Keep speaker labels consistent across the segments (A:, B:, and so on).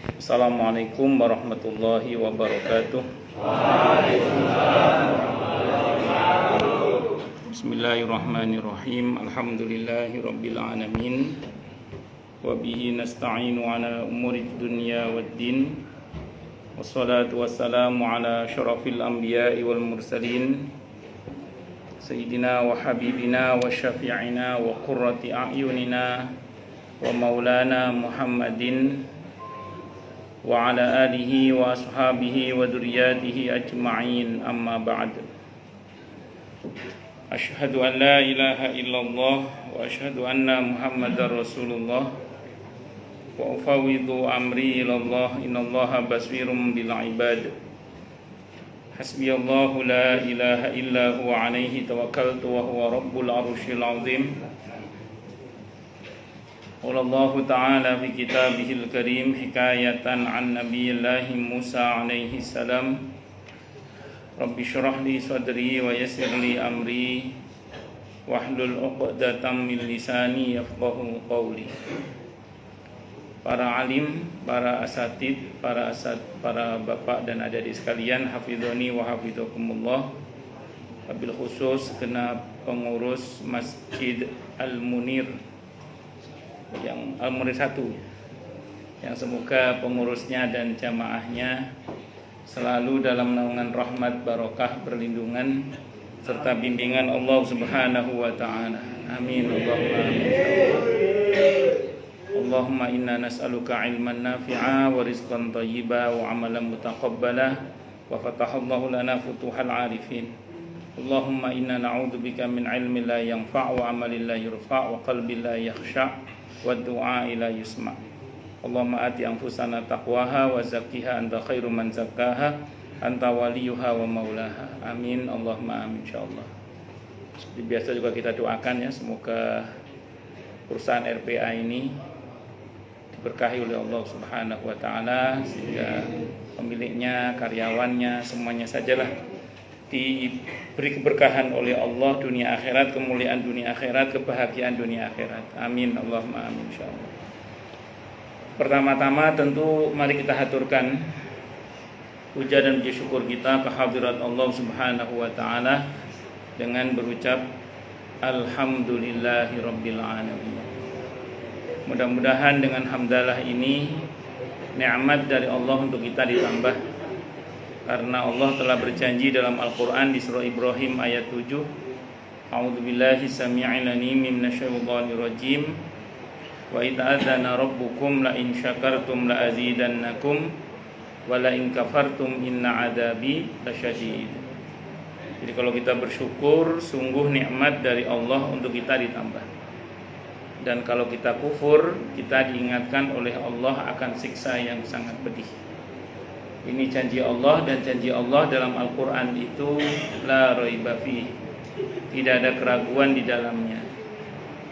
A: Assalamualaikum warahmatullahi wabarakatuh. Bismillahirrahmanirrahim. Alhamdulillahi rabbil alamin. Wa bihi nasta'inu ala umurid dunya waddin. Wassalatu wassalamu ala syarafil anbiya'i wal mursalin, Sayyidina wa habibina wa syafi'ina wa qurrati a'yunina wa maulana Muhammadin wa ala alihi wa ashabihi wa dzurriyyatihi ajma'in, amma ba'd. Asyhadu an la ilaha illallah wa asyhadu anna Muhammadar Rasulullah wa ufawwidu amri ilallah, innallaha basirum bil ibad. Hasbiyallahu la ilaha illa huwa alaihi tawakkaltu wa huwa rabbul arsyil azim. Qala Allah Ta'ala fi kitabihil karim hikayatan an Nabiyillahi Musa alaihi salam, Rabbi syrah li sadri wa yassir li amri wahlul 'uqdatam min lisani yafqahu qawli. Para alim, para asatid, para bapak dan adik sekalian, hafizoni wa hafizakumullah. Wabil khusus kena pengurus Masjid Al-Munir yang Al-Munir 1, yang semoga pengurusnya dan jamaahnya selalu dalam naungan rahmat, barokah, perlindungan serta bimbingan Allah Subhanahu wa ta'ala. Amin. Allahumma amin. Allahumma inna nas'aluka ilman nafi'a wa rizqan thayyiba wa amalan mutaqabbala wa fatahallahu lana futuhal arifin. Allahumma inna na'udzubika min ilmin la yanfa' wa amalin la yurfa' wa qalbin la yakhsha' wa du'a ila yusma'. Allahumma ati anfusana taqwaha wa zakkiha anta khairu man zakkaha anta waliyuha wa maulaha. Amin. Allahumma amin insyaallah. Seperti biasa juga kita doakan ya, semoga perusahaan RPA ini diberkahi oleh Allah Subhanahu wa ta'ala, sehingga pemiliknya, karyawannya, semuanya sajalah diberi keberkahan oleh Allah dunia akhirat, kemuliaan dunia akhirat, kebahagiaan dunia akhirat. Amin. Allahumma amin insyaallah. Pertama-tama tentu mari kita haturkan puja dan puji syukur kita ke hadirat Allah Subhanahu wa ta'ala dengan berucap alhamdulillahi rabbil alamin. Mudah-mudahan dengan hamdalah ini nikmat dari Allah untuk kita ditambah, karena Allah telah berjanji dalam Al-Quran di surah Ibrahim ayat 7, A'udzubillahi sami'il alim minasyaitonir rajim, wa ida'adzana rabbukum la in syakartum la azidannakum wa la in kafartum inna adabi lasyadid. Jadi kalau kita bersyukur, sungguh nikmat dari Allah untuk kita ditambah. Dan kalau kita kufur, kita diingatkan oleh Allah akan siksa yang sangat pedih. Ini janji Allah, dan janji Allah dalam Al-Quran itu la raiba fihi, tidak ada keraguan di dalamnya.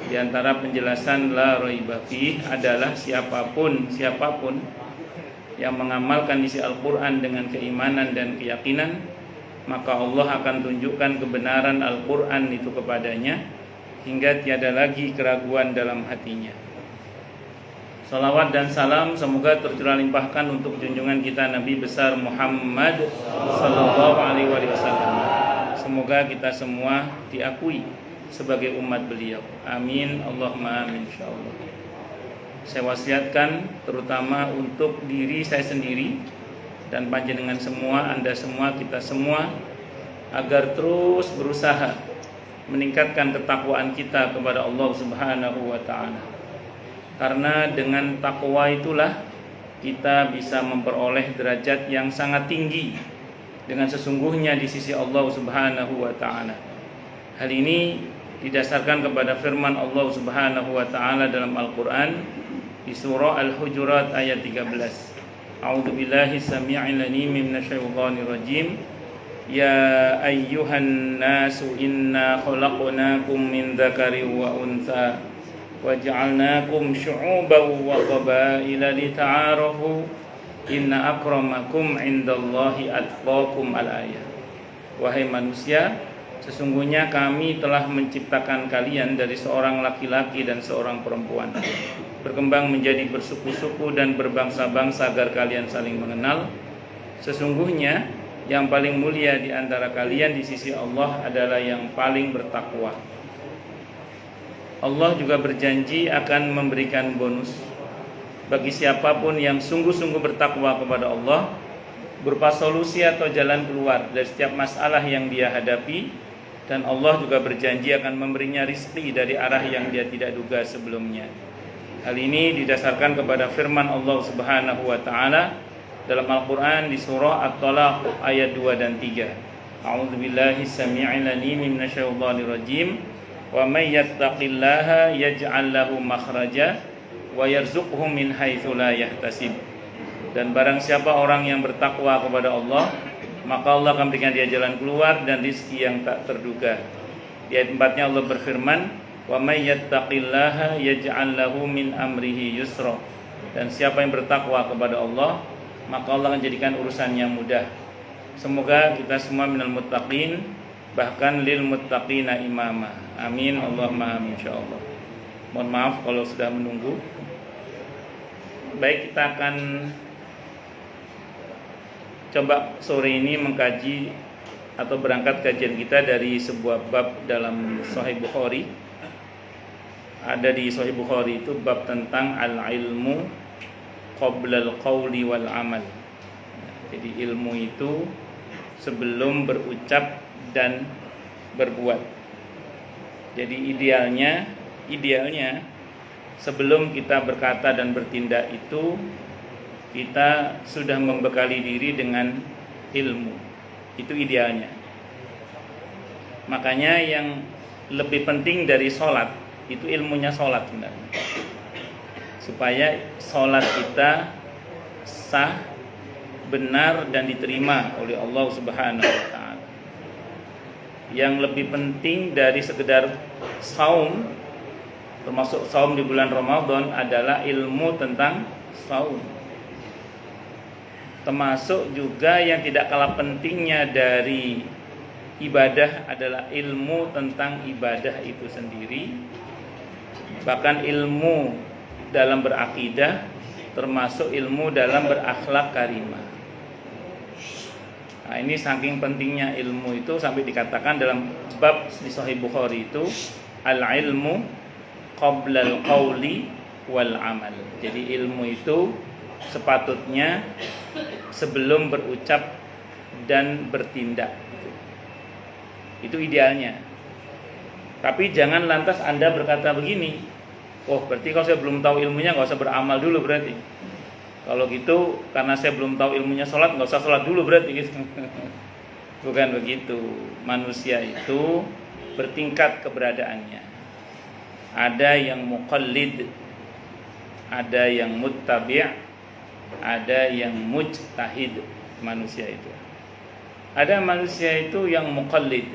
A: Di antara penjelasan la raiba fihi adalah siapapun yang mengamalkan isi Al-Quran dengan keimanan dan keyakinan, maka Allah akan tunjukkan kebenaran Al-Quran itu kepadanya hingga tiada lagi keraguan dalam hatinya. Salawat dan salam semoga tercurah limpahkan untuk junjungan kita Nabi besar Muhammad sallallahu alaihi wasallam. Semoga kita semua diakui sebagai umat beliau. Amin. Allahumma amin insyaallah. Saya wasiatkan terutama untuk diri saya sendiri dan panjenengan semua, Anda semua, kita semua, agar terus berusaha meningkatkan ketakwaan kita kepada Allah Subhanahu wa ta'ala. Karena dengan takwa itulah kita bisa memperoleh derajat yang sangat tinggi dengan sesungguhnya di sisi Allah Subhanahu wa ta'ala. Hal ini didasarkan kepada firman Allah Subhanahu wa ta'ala dalam Al-Quran di surah Al-Hujurat ayat 13. A'udzubillahi sami'il alim minasyaitonir rajim. Ya ayyuhan nasu inna khalaqnakum min dzakarin wa untha waja'alnakum syu'uban wa qabaila lita'arafu inna akramakum indallahi atqakum al-ayah. Wahai manusia, Sesungguhnya kami telah menciptakan kalian dari seorang laki-laki dan seorang perempuan, berkembang menjadi bersuku-suku dan berbangsa-bangsa agar kalian saling mengenal. Sesungguhnya yang paling mulia di antara kalian di sisi Allah adalah yang paling bertakwa. Allah juga berjanji akan memberikan bonus bagi siapapun yang sungguh-sungguh bertakwa kepada Allah, berupa solusi atau jalan keluar dari setiap masalah yang dia hadapi. Dan Allah juga berjanji akan memberinya rizki dari arah yang dia tidak duga sebelumnya. Hal ini didasarkan kepada firman Allah Subhanahu wa taala dalam Al-Qur'an di surah At-Talaq ayat 2 dan 3. A'udzubillahi samii'il 'aliim minasyaitonir rajim. Wa may yattaqillaha yaj'al lahu makhraja wa yarzuqhu min haitsu la yahtasib. Dan barang siapa orang yang bertakwa kepada Allah, maka Allah akan berikan dia jalan keluar dan rizki yang tak terduga. Di ayat 4-nya Allah berfirman, wa may yattaqillaha yaj'al lahu min amrihi yusra. Dan siapa yang bertakwa kepada Allah, maka Allah akan jadikan urusannya mudah. Semoga kita semua minal muttaqin, bahkan lil muttaqina imama. Amin Allahumma amin insyaallah. Mohon maaf kalau sudah menunggu. Baik, kita akan coba sore ini mengkaji atau berangkat kajian kita dari sebuah bab dalam Sahih Bukhari. Ada di Sahih Bukhari itu bab tentang al-ilmu qabla al-qawli wal amal. Jadi ilmu itu sebelum berucap dan berbuat. Jadi idealnya sebelum kita berkata dan bertindak itu kita sudah membekali diri dengan ilmu. Itu idealnya. Makanya yang lebih penting dari sholat itu ilmunya sholat sebenarnya. Supaya sholat kita sah, benar dan diterima oleh Allah Subhanahu wa taala. Yang lebih penting dari sekedar saum, termasuk saum di bulan Ramadan, adalah ilmu tentang saum. Termasuk juga yang tidak kalah pentingnya dari ibadah adalah ilmu tentang ibadah itu sendiri. Bahkan ilmu dalam berakidah, termasuk ilmu dalam berakhlak karimah. Nah, ini saking pentingnya ilmu itu sampai dikatakan dalam bab di Sahih Bukhari itu al-ilmu qabla al-qawli wal amal. Jadi ilmu itu sepatutnya sebelum berucap dan bertindak. Itu idealnya. Tapi jangan lantas Anda berkata begini, oh berarti kalau saya belum tahu ilmunya nggak usah beramal dulu berarti. Kalau gitu karena saya belum tahu ilmunya sholat, nggak usah sholat dulu berarti gitu. Bukan begitu. Manusia itu bertingkat keberadaannya. Ada yang muqallid, ada yang muttabi', ada yang mujtahid. Manusia itu ada manusia itu yang muqallid.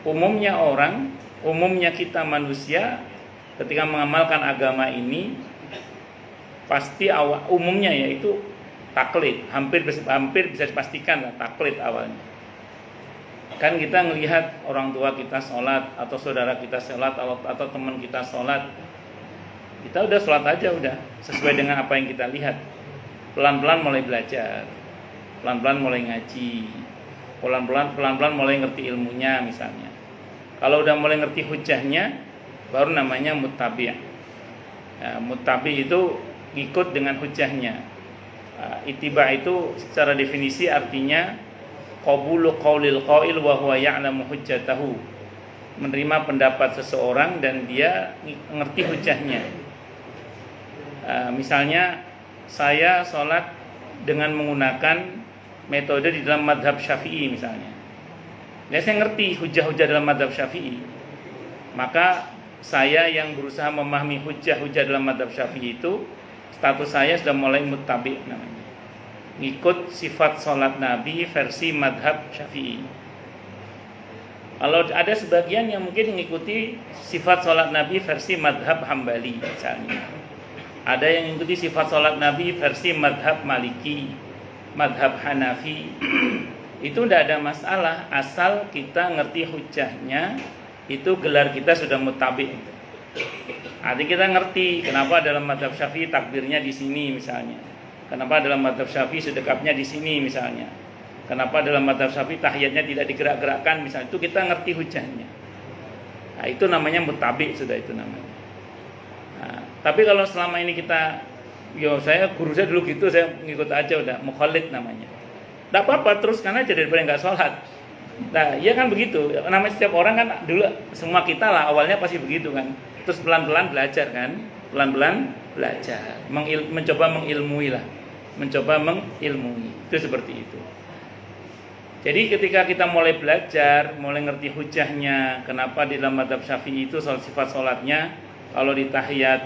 A: Umumnya kita manusia ketika mengamalkan agama ini pasti umumnya yaitu taklid. Hampir bisa dipastikan lah taklid awalnya. Kan kita ngelihat orang tua kita sholat, atau saudara kita sholat, atau teman kita sholat, kita udah sholat aja udah sesuai dengan apa yang kita lihat. Pelan-pelan mulai belajar, pelan-pelan mulai ngaji, pelan-pelan mulai ngerti ilmunya misalnya. Kalau udah mulai ngerti hujahnya, baru namanya muttabi'. Muttabi' itu ngikut dengan hujahnya. Ittiba' itu secara definisi artinya qabulu qaulil qail wa huwa ya'lamu hujjatahu. Menerima pendapat seseorang dan dia ngerti hujahnya. Misalnya saya sholat dengan menggunakan metode di dalam madhab Syafi'i misalnya. Ya, saya ngerti hujah-hujah dalam madhab Syafi'i. Maka saya yang berusaha memahami hujah-hujah dalam madhab Syafi'i itu, status saya sudah mulai muttabi' namanya. Ngikut sifat sholat Nabi versi madhab Syafi'i. Kalau ada sebagian yang mungkin mengikuti sifat sholat Nabi versi madhab Hambali misalnya. Ada yang mengikuti sifat sholat Nabi versi madhab Maliki, madhab Hanafi, Itu tidak ada masalah asal kita ngerti hujahnya, itu gelar kita sudah muttabi. Artinya kita ngerti kenapa dalam mazhab Syafi'i takbirnya di sini misalnya. Kenapa dalam mazhab Syafi'i sedekapnya di sini misalnya. Kenapa dalam mazhab Syafi'i tahiyatnya tidak digerak-gerakkan misalnya. Itu kita ngerti hujahnya. Nah, itu namanya muttabi sudah itu namanya. Nah, tapi kalau selama ini kita guru saya dulu gitu, saya ngikut aja udah mukhalid namanya. Tidak apa-apa, teruskan aja daripada nggak sholat. Nah, iya kan begitu. Namanya setiap orang kan dulu, semua kita lah awalnya pasti begitu kan. Terus pelan-pelan belajar kan, pelan-pelan belajar, mencoba mengilmui lah, mencoba mengilmui. Itu seperti itu. Jadi ketika kita mulai belajar, mulai ngerti hujahnya, kenapa di dalam mazhab Syafi'i itu sifat sholatnya kalau di tahiyat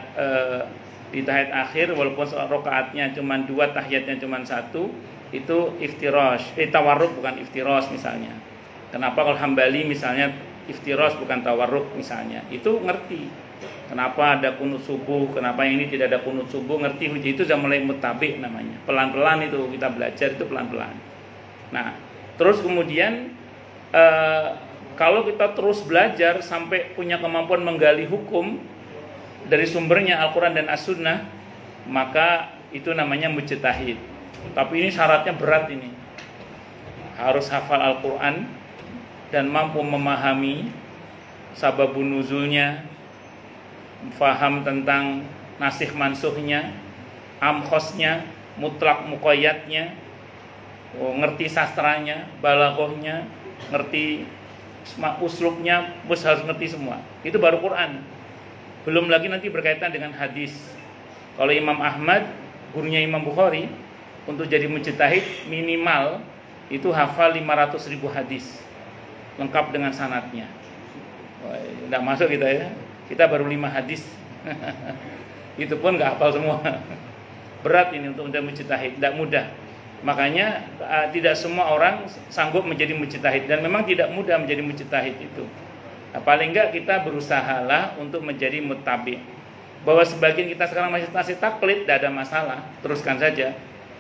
A: akhir walaupun rakaatnya cuma 2, tahiyatnya cuma 1, itu iftirash, tawarruk bukan iftirash misalnya. Kenapa kalau Hambali misalnya iftirash bukan tawarruk misalnya, itu ngerti. Kenapa ada kunut subuh, kenapa yang ini tidak ada kunut subuh, ngerti hujah itu sudah mulai muttabi namanya. Pelan-pelan itu kita belajar itu pelan-pelan. Nah, terus kemudian kalau kita terus belajar sampai punya kemampuan menggali hukum dari sumbernya Al-Quran dan As-Sunnah, maka itu namanya mujtahid. Tapi ini syaratnya berat ini. Harus hafal Al-Quran dan mampu memahami sababun nuzulnya, faham tentang nasikh mansukhnya, amkhosnya, mutlak muqayyadnya, ngerti sastranya, balaghahnya, ngerti uslubnya, harus ngerti semua. Itu baru Quran. Belum lagi nanti berkaitan dengan hadis. Kalau Imam Ahmad, gurunya Imam Bukhari, untuk jadi mujtahid minimal itu hafal 500.000 hadis lengkap dengan sanadnya. Tidak masuk kita ya. Kita baru 5 hadis. Itu pun nggak hafal semua. Berat ini untuk menjadi mujtahid, tidak mudah. Makanya tidak semua orang sanggup menjadi mujtahid, dan memang tidak mudah menjadi mujtahid itu. Nah, paling enggak kita berusahalah untuk menjadi muttabi. Bahwa sebagian kita sekarang masih taklid, tidak ada masalah, teruskan saja.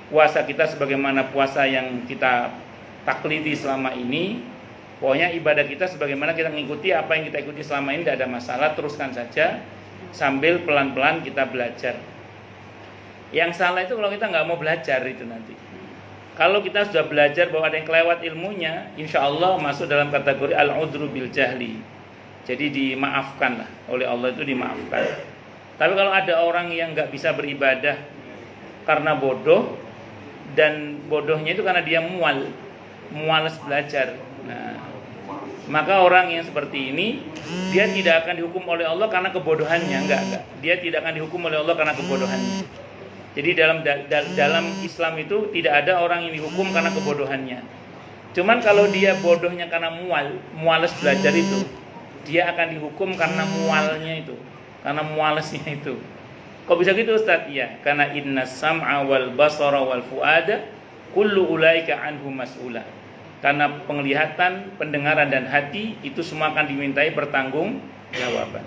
A: Puasa kita sebagaimana puasa yang kita taklidi selama ini, pokoknya ibadah kita sebagaimana kita mengikuti apa yang kita ikuti selama ini, tidak ada masalah, teruskan saja sambil pelan-pelan kita belajar. Yang salah itu kalau kita nggak mau belajar itu nanti. Kalau kita sudah belajar bahwa ada yang kelewat ilmunya, insya Allah masuk dalam kategori al-udru bil jahli. Jadi dimaafkan lah oleh Allah, itu dimaafkan. Tapi kalau ada orang yang nggak bisa beribadah karena bodoh, dan bodohnya itu karena dia mualas belajar. Nah, maka orang yang seperti ini dia tidak akan dihukum oleh Allah karena kebodohannya, enggak. Dia tidak akan dihukum oleh Allah karena kebodohannya. Jadi dalam Islam itu tidak ada orang yang dihukum karena kebodohannya. Cuman kalau dia bodohnya karena mualas belajar itu, dia akan dihukum karena mualnya itu, karena mualasnya itu. Kok bisa gitu Ustaz? Ya, karena innas sam'a wal basara wal fuada kullu ulaika anhu mas'ula. Karena penglihatan, pendengaran dan hati itu semua akan dimintai pertanggungjawaban.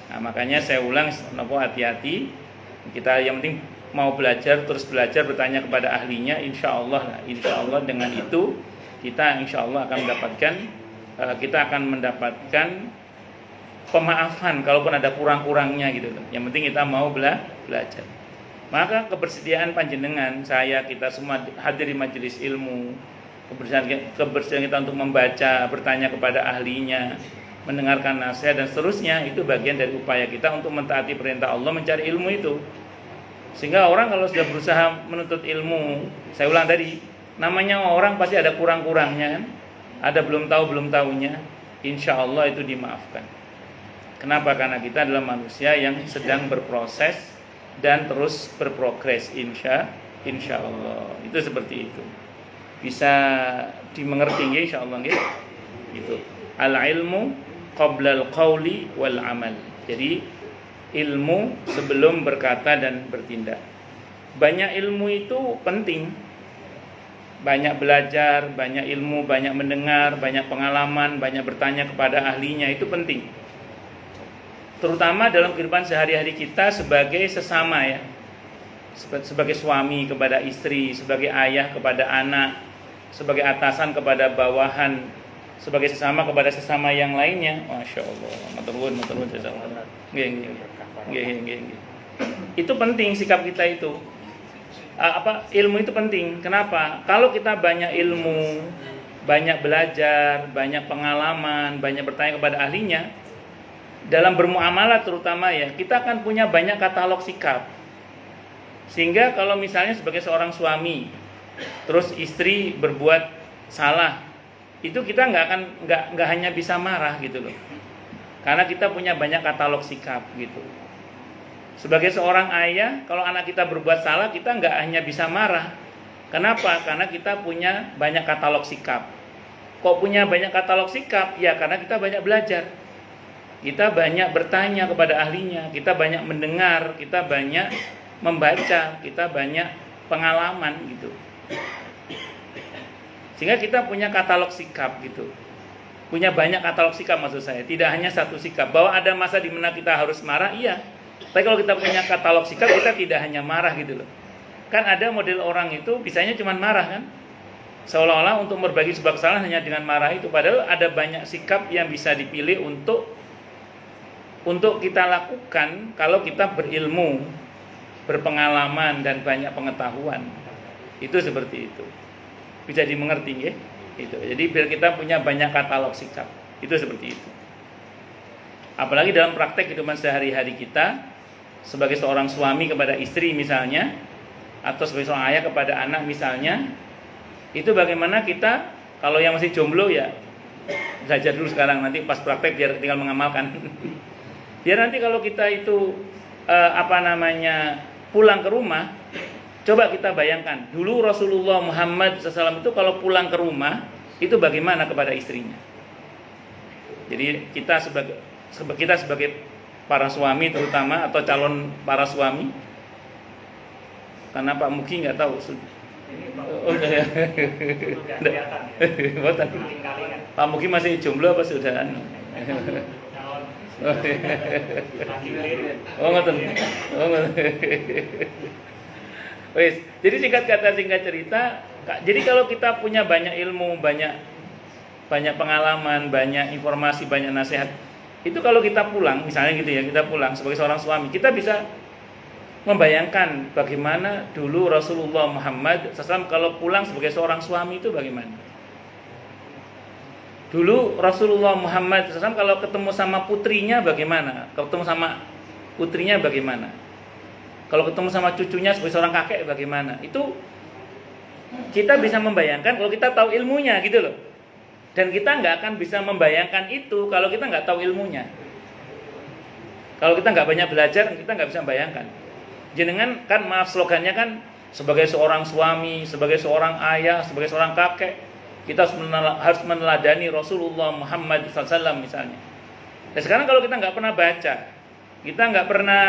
A: Nah, makanya saya ulang, hati-hati. Kita yang penting mau belajar, terus belajar, bertanya kepada ahlinya, insya Allah dengan itu kita insya Allah akan mendapatkan pemaafan kalaupun ada kurang-kurangnya gitu. Yang penting kita mau belajar. Maka kebersediaan panjenengan, saya, kita semua hadir di majelis ilmu, kebersediaan kita untuk membaca, bertanya kepada ahlinya, mendengarkan nasihat dan seterusnya, itu bagian dari upaya kita untuk mentaati perintah Allah, mencari ilmu itu. Sehingga orang kalau sudah berusaha menuntut ilmu, saya ulang tadi, namanya orang pasti ada kurang-kurangnya kan? Ada belum tahunya, insya Allah itu dimaafkan. Kenapa? Karena kita adalah manusia yang sedang berproses dan terus berprogres, insya Allah. Itu seperti itu. Bisa dimengerti ya, insya Allah ya. Itu al-ilmu qabla al-qawli wal amal. Jadi ilmu sebelum berkata dan bertindak. Banyak ilmu itu penting. Banyak belajar, banyak ilmu, banyak mendengar, banyak pengalaman, banyak bertanya kepada ahlinya, itu penting. Terutama dalam kehidupan sehari-hari kita sebagai sesama ya. Sebagai suami kepada istri, sebagai ayah kepada anak, sebagai atasan kepada bawahan, sebagai sesama kepada sesama yang lainnya. Masya Allah, matur nuwun jazakallah. Nggih. Itu penting sikap kita itu. Ilmu itu penting. Kenapa? Kalau kita banyak ilmu, banyak belajar, banyak pengalaman, banyak bertanya kepada ahlinya, dalam bermuamalah terutama ya, kita akan punya banyak katalog sikap. Sehingga kalau misalnya sebagai seorang suami, terus istri berbuat salah, itu kita nggak hanya bisa marah gitu loh, karena kita punya banyak katalog sikap gitu. Sebagai seorang ayah, kalau anak kita berbuat salah, kita nggak hanya bisa marah. Kenapa? Karena kita punya banyak katalog sikap. Kok punya banyak katalog sikap? Ya karena kita banyak belajar, kita banyak bertanya kepada ahlinya, kita banyak mendengar, kita banyak membaca, kita banyak pengalaman gitu. Sehingga kita punya katalog sikap gitu. Punya banyak katalog sikap maksud saya. Tidak hanya satu sikap. Bahwa ada masa di mana kita harus marah, iya. Tapi kalau kita punya katalog sikap, kita tidak hanya marah gitu loh. Kan ada model orang itu bisanya cuma marah kan. Seolah-olah untuk berbagi sebuah kesalahan hanya dengan marah itu. Padahal ada banyak sikap yang bisa dipilih untuk kita lakukan kalau kita berilmu, berpengalaman dan banyak pengetahuan. Itu seperti itu. Bisa dimengerti ya? Itu. Jadi biar kita punya banyak katalog sikap. Itu seperti itu. Apalagi dalam praktek kehidupan sehari-hari kita, sebagai seorang suami kepada istri misalnya, atau sebagai seorang ayah kepada anak misalnya, itu bagaimana kita, kalau yang masih jomblo ya belajar dulu sekarang, nanti pas praktek biar tinggal mengamalkan. Biar nanti kalau kita itu pulang ke rumah, coba kita bayangkan dulu Rasulullah Muhammad SAW itu kalau pulang ke rumah itu bagaimana kepada istrinya. Jadi kita sebagai para suami terutama, atau calon para suami, karena Pak Muki nggak tahu. Oh ya. Pak Muki masih jomblo apa sudah? Ngoten. Wes, jadi singkat kata singkat cerita, jadi kalau kita punya banyak ilmu, banyak pengalaman, banyak informasi, banyak nasihat, itu kalau kita pulang, misalnya gitu ya, kita pulang sebagai seorang suami, kita bisa membayangkan bagaimana dulu Rasulullah Muhammad SAW kalau pulang sebagai seorang suami itu bagaimana. Dulu Rasulullah Muhammad SAW kalau ketemu sama putrinya bagaimana? Ketemu sama putrinya bagaimana? Kalau ketemu sama cucunya sebagai seorang kakek bagaimana? Itu kita bisa membayangkan kalau kita tahu ilmunya gitu loh. Dan kita nggak akan bisa membayangkan itu kalau kita nggak tahu ilmunya. Kalau kita nggak banyak belajar, kita nggak bisa membayangkan. Jenengan kan, maaf slogannya kan, sebagai seorang suami, sebagai seorang ayah, sebagai seorang kakek, kita harus meneladani Rasulullah Muhammad SAW misalnya. Dan sekarang kalau kita nggak pernah baca, kita nggak pernah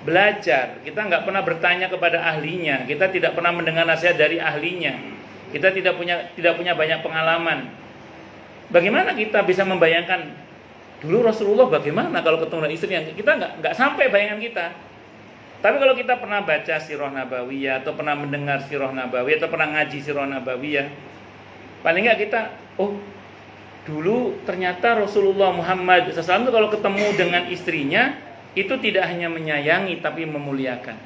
A: belajar, kita nggak pernah bertanya kepada ahlinya, kita tidak pernah mendengar nasihat dari ahlinya, kita tidak punya banyak pengalaman, bagaimana kita bisa membayangkan dulu Rasulullah bagaimana kalau ketemu dengan istrinya? Kita nggak sampai bayangan kita. Tapi kalau kita pernah baca sirah nabawiyah, atau pernah mendengar sirah nabawiyah, atau pernah ngaji sirah nabawiyah, paling nggak kita, oh dulu ternyata Rasulullah Muhammad SAW itu kalau ketemu dengan istrinya itu tidak hanya menyayangi tapi memuliakan.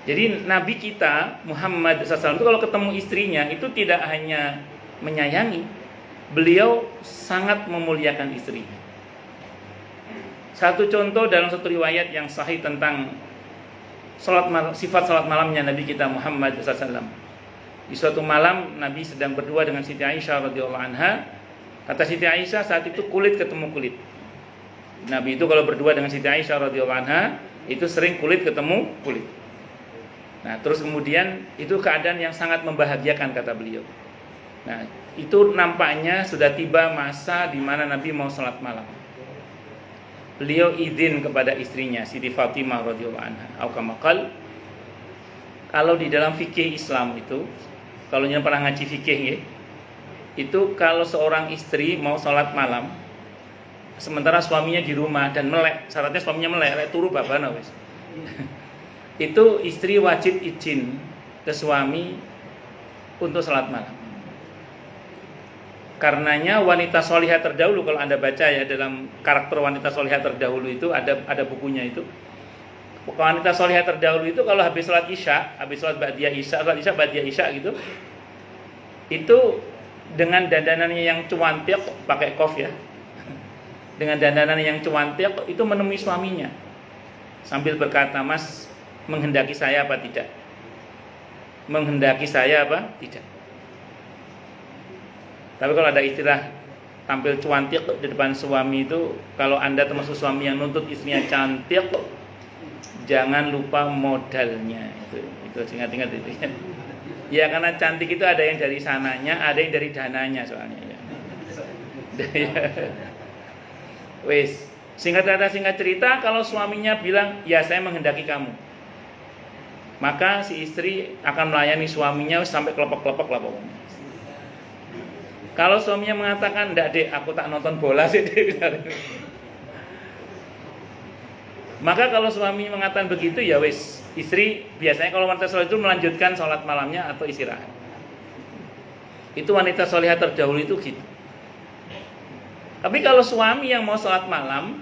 A: Jadi Nabi kita Muhammad SAW itu kalau ketemu istrinya itu tidak hanya menyayangi, beliau sangat memuliakan istrinya. Satu contoh dalam satu riwayat yang sahih tentang sifat salat malamnya Nabi kita Muhammad SAW. Di suatu malam Nabi sedang berdua dengan Siti Aisyah radhiyallahu anha. Kata Siti Aisyah saat itu kulit ketemu kulit. Nabi itu kalau berdua dengan Siti Aisyah radhiyallahu anha itu sering kulit ketemu kulit. Nah, terus kemudian itu keadaan yang sangat membahagiakan kata beliau. Nah, itu nampaknya sudah tiba masa di mana Nabi mau salat malam. Beliau izin kepada istrinya Siti Fatimah radhiyallahu anha. Kalau di dalam fikih Islam itu, kalau yang pernah ngaji fikih ya, itu kalau seorang istri mau sholat malam, sementara suaminya di rumah dan melek, syaratnya suaminya melek turu babana wis. Itu istri wajib izin ke suami untuk salat malam. Karenanya wanita solihah terdahulu, kalau Anda baca ya dalam karakter wanita solihah terdahulu itu ada bukunya itu. Wanita solihah terdahulu itu kalau habis sholat isya, habis sholat ba'diyah isya, sholat isya ba'diyah isya gitu, itu dengan dandanannya yang cuantiak, pakai kof ya, dengan dandanan yang cuantiak itu menemui suaminya sambil berkata, "Mas, menghendaki saya apa tidak? Menghendaki saya apa tidak?" Tapi kalau ada istilah tampil cuantik di depan suami itu, kalau Anda termasuk suami yang nuntut istrinya cantik, jangan lupa modalnya. Itu ingat-ingat itu ya. Ya karena cantik itu ada yang dari sananya, ada yang dari dananya soalnya ya. Wes, singkat kata singkat cerita, kalau suaminya bilang, "Ya saya menghendaki kamu," maka si istri akan melayani suaminya sampai kelepek-kelepek lah pokoknya. Kalau suaminya mengatakan, "Ndak dek, aku tak nonton bola sih dek," maka kalau suami mengatakan begitu, ya wes, istri biasanya kalau wanita soleh itu melanjutkan sholat malamnya atau istirahat. Itu wanita solehah terdahulu itu gitu. Tapi kalau suami yang mau sholat malam,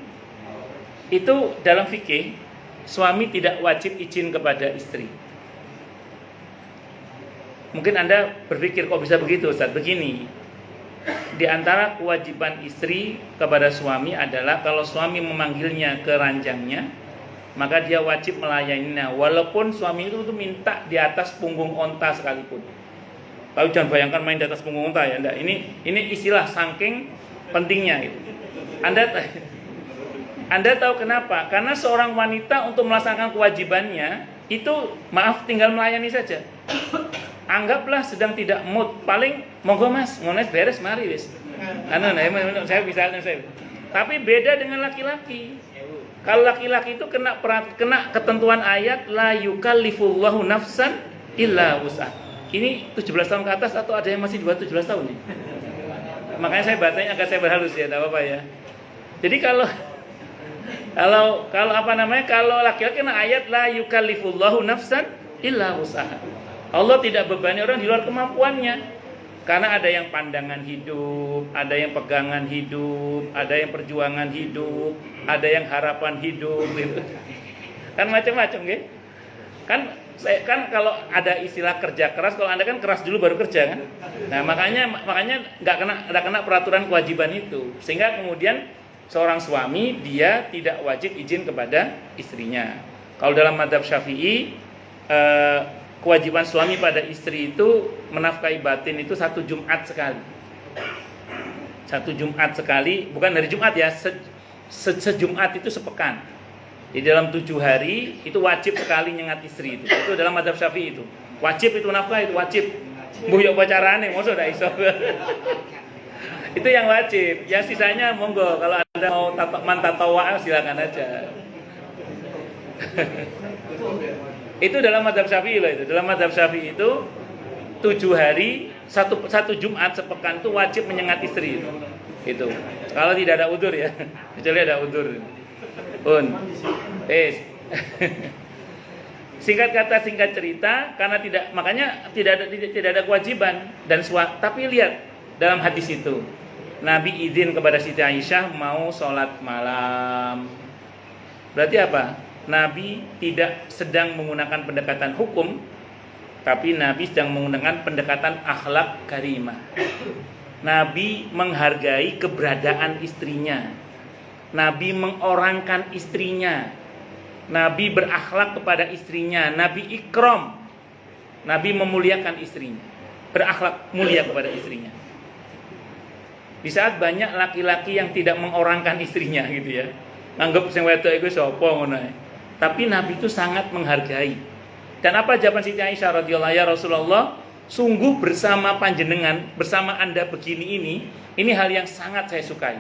A: itu dalam fikih suami tidak wajib izin kepada istri. Mungkin Anda berpikir, kok bisa begitu Ustaz? Begini, di antara kewajiban istri kepada suami adalah kalau suami memanggilnya ke ranjangnya, maka dia wajib melayaninya, walaupun suami itu minta di atas punggung onta sekalipun. Tapi jangan bayangkan main di atas punggung onta ya, enggak. Ini istilah saking pentingnya itu. Anda tahu kenapa? Karena seorang wanita untuk melaksanakan kewajibannya itu, maaf, tinggal melayani saja. Anggaplah sedang tidak mood, paling monggo mas, ngones beres mari wis. Saya bisa. Tapi beda dengan laki-laki. Kalau laki-laki itu kena ketentuan ayat la yukallifullahu nafsan illa wus'ah. Ini 17 tahun ke atas atau ada yang masih di bawah 17 tahun nih? Makanya saya bacanya agak saya berhalus ya, enggak apa-apa ya. Jadi kalau kalau laki-laki kena ayat la yukallifullahu nafsan illa wus'ah. Allah tidak bebani orang di luar kemampuannya. Karena ada yang pandangan hidup, ada yang pegangan hidup, ada yang perjuangan hidup, ada yang harapan hidup gitu. Kan macam-macam gitu. Kan kalau ada istilah kerja keras, kalau Anda kan keras dulu baru kerja kan. Nah, makanya enggak kena peraturan kewajiban itu. Sehingga kemudian seorang suami dia tidak wajib izin kepada istrinya. Kalau dalam mazhab Syafi'i, kewajiban suami pada istri itu menafkahi batin itu 1 Jumat sekali. 1 Jumat sekali, bukan hari Jumat ya, sejumat itu sepekan. Di dalam 7 hari itu wajib sekali nyengat istri itu. Itu dalam mazhab Syafi'i itu. Wajib itu nafkah itu wajib. Mbuyuk pacarane mosok ndak iso. Itu yang wajib. Yang sisanya monggo kalau Anda mau mantatawaa silakan aja. Itu dalam mazhab Syafi'i loh itu. Dalam mazhab Syafi'i itu 7 hari, satu Jumat sepekan itu wajib menyengat istri itu. Kalau tidak ada udzur ya. Kecuali ada udzur. Singkat kata singkat cerita, karena makanya tidak ada kewajiban dan tapi lihat dalam hadis itu. Nabi izin kepada Siti Aisyah mau sholat malam. Berarti apa? Nabi tidak sedang menggunakan pendekatan hukum, tapi Nabi sedang menggunakan pendekatan akhlak karimah. Nabi menghargai keberadaan istrinya. Nabi mengorangkan istrinya. Nabi berakhlak kepada istrinya. Nabi ikram. Nabi memuliakan istrinya. Berakhlak mulia kepada istrinya. Di saat banyak laki-laki yang tidak mengorangkan istrinya gitu ya. Anggap sing wedok iku sapa ngono ae. Tapi Nabi itu sangat menghargai. Dan apa jawaban Siti Aisyah radhiyallahu anha, Rasulullah, sungguh bersama panjenengan, bersama Anda begini ini hal yang sangat saya sukai.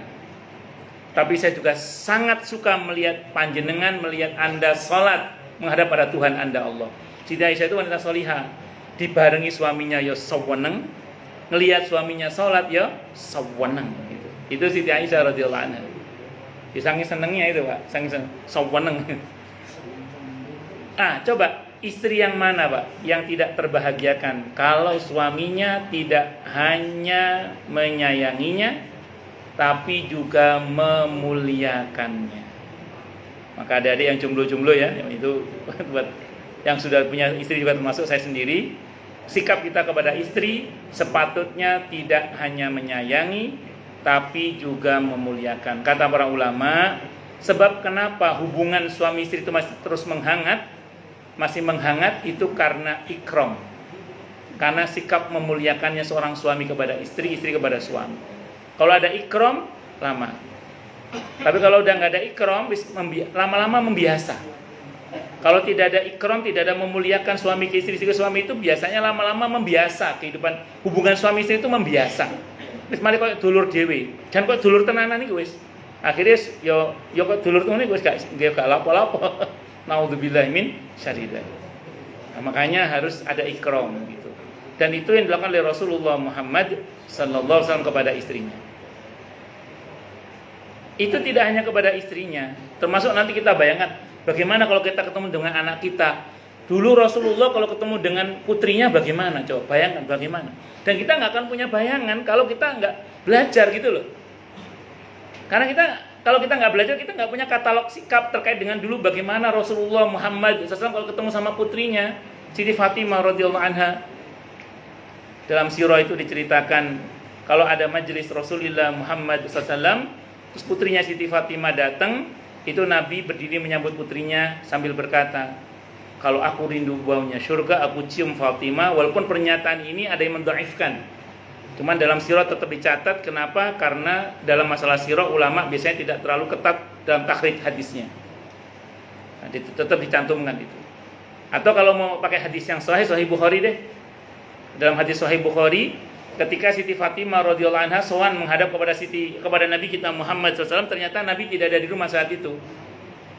A: Tapi saya juga sangat suka melihat panjenengan, melihat Anda salat menghadap pada Tuhan Anda Allah. Siti Aisyah itu wanita salihah, dibarengi suaminya ya saweneng, ngelihat suaminya salat ya saweneng gitu. Itu Siti Aisyah radhiyallahu anha. Saking senengnya itu, Pak, saking saweneng. Coba istri yang mana, Pak, yang tidak terbahagiakan kalau suaminya tidak hanya menyayanginya tapi juga memuliakannya? Maka adik-adik yang jomblo-jomblo ya, itu buat yang sudah punya istri juga termasuk saya sendiri, sikap kita kepada istri sepatutnya tidak hanya menyayangi tapi juga memuliakan. Kata para ulama, sebab kenapa hubungan suami istri itu masih terus masih menghangat itu karena ikram. Karena sikap memuliakannya seorang suami kepada istri, istri kepada suami. Kalau ada ikram, lama. Tapi kalau udah nggak ada ikram, lama-lama membiasa. Kalau tidak ada ikram, tidak ada memuliakan suami ke istri, istri ke suami, itu biasanya lama-lama membiasa. Kehidupan hubungan suami istri itu membiasa. Wis mari kok dulur dhewe. Jangan kok dulur tenanan iki wis. Akhirnya yo kok dulur tenan iki wis gak lapo-lapo. Naudzubillah min syarrillah. Nah, makanya harus ada ikram gitu. Dan itu yang dilakukan oleh Rasulullah Muhammad sallallahu alaihi wasallam kepada istrinya. Itu tidak hanya kepada istrinya, termasuk nanti kita bayangkan bagaimana kalau kita ketemu dengan anak kita. Dulu Rasulullah kalau ketemu dengan putrinya bagaimana? Coba bayangkan bagaimana. Dan kita nggak akan punya bayangan kalau kita nggak belajar gitu loh. Karena kalau kita nggak belajar, kita nggak punya katalog sikap terkait dengan dulu bagaimana Rasulullah Muhammad SAW kalau ketemu sama putrinya Siti Fatimah radhiyallahu anha. Dalam sirah itu diceritakan kalau ada majelis Rasulullah Muhammad SAW, terus putrinya Siti Fatimah datang, itu Nabi berdiri menyambut putrinya sambil berkata, kalau aku rindu baunya surga, aku cium Fatimah. Walaupun pernyataan ini ada yang mendhaifkan, cuman dalam sirah tetap dicatat. Kenapa? Karena dalam masalah sirah ulama biasanya tidak terlalu ketat dalam takhrij hadisnya. Nah, tetap dicantumkan itu. Atau kalau mau pakai hadis yang sahih Bukhari deh. Dalam hadis sahih Bukhari, ketika Siti Fatimah radhiyallahu anha sowan menghadap kepada Nabi kita Muhammad SAW, ternyata Nabi tidak ada di rumah saat itu.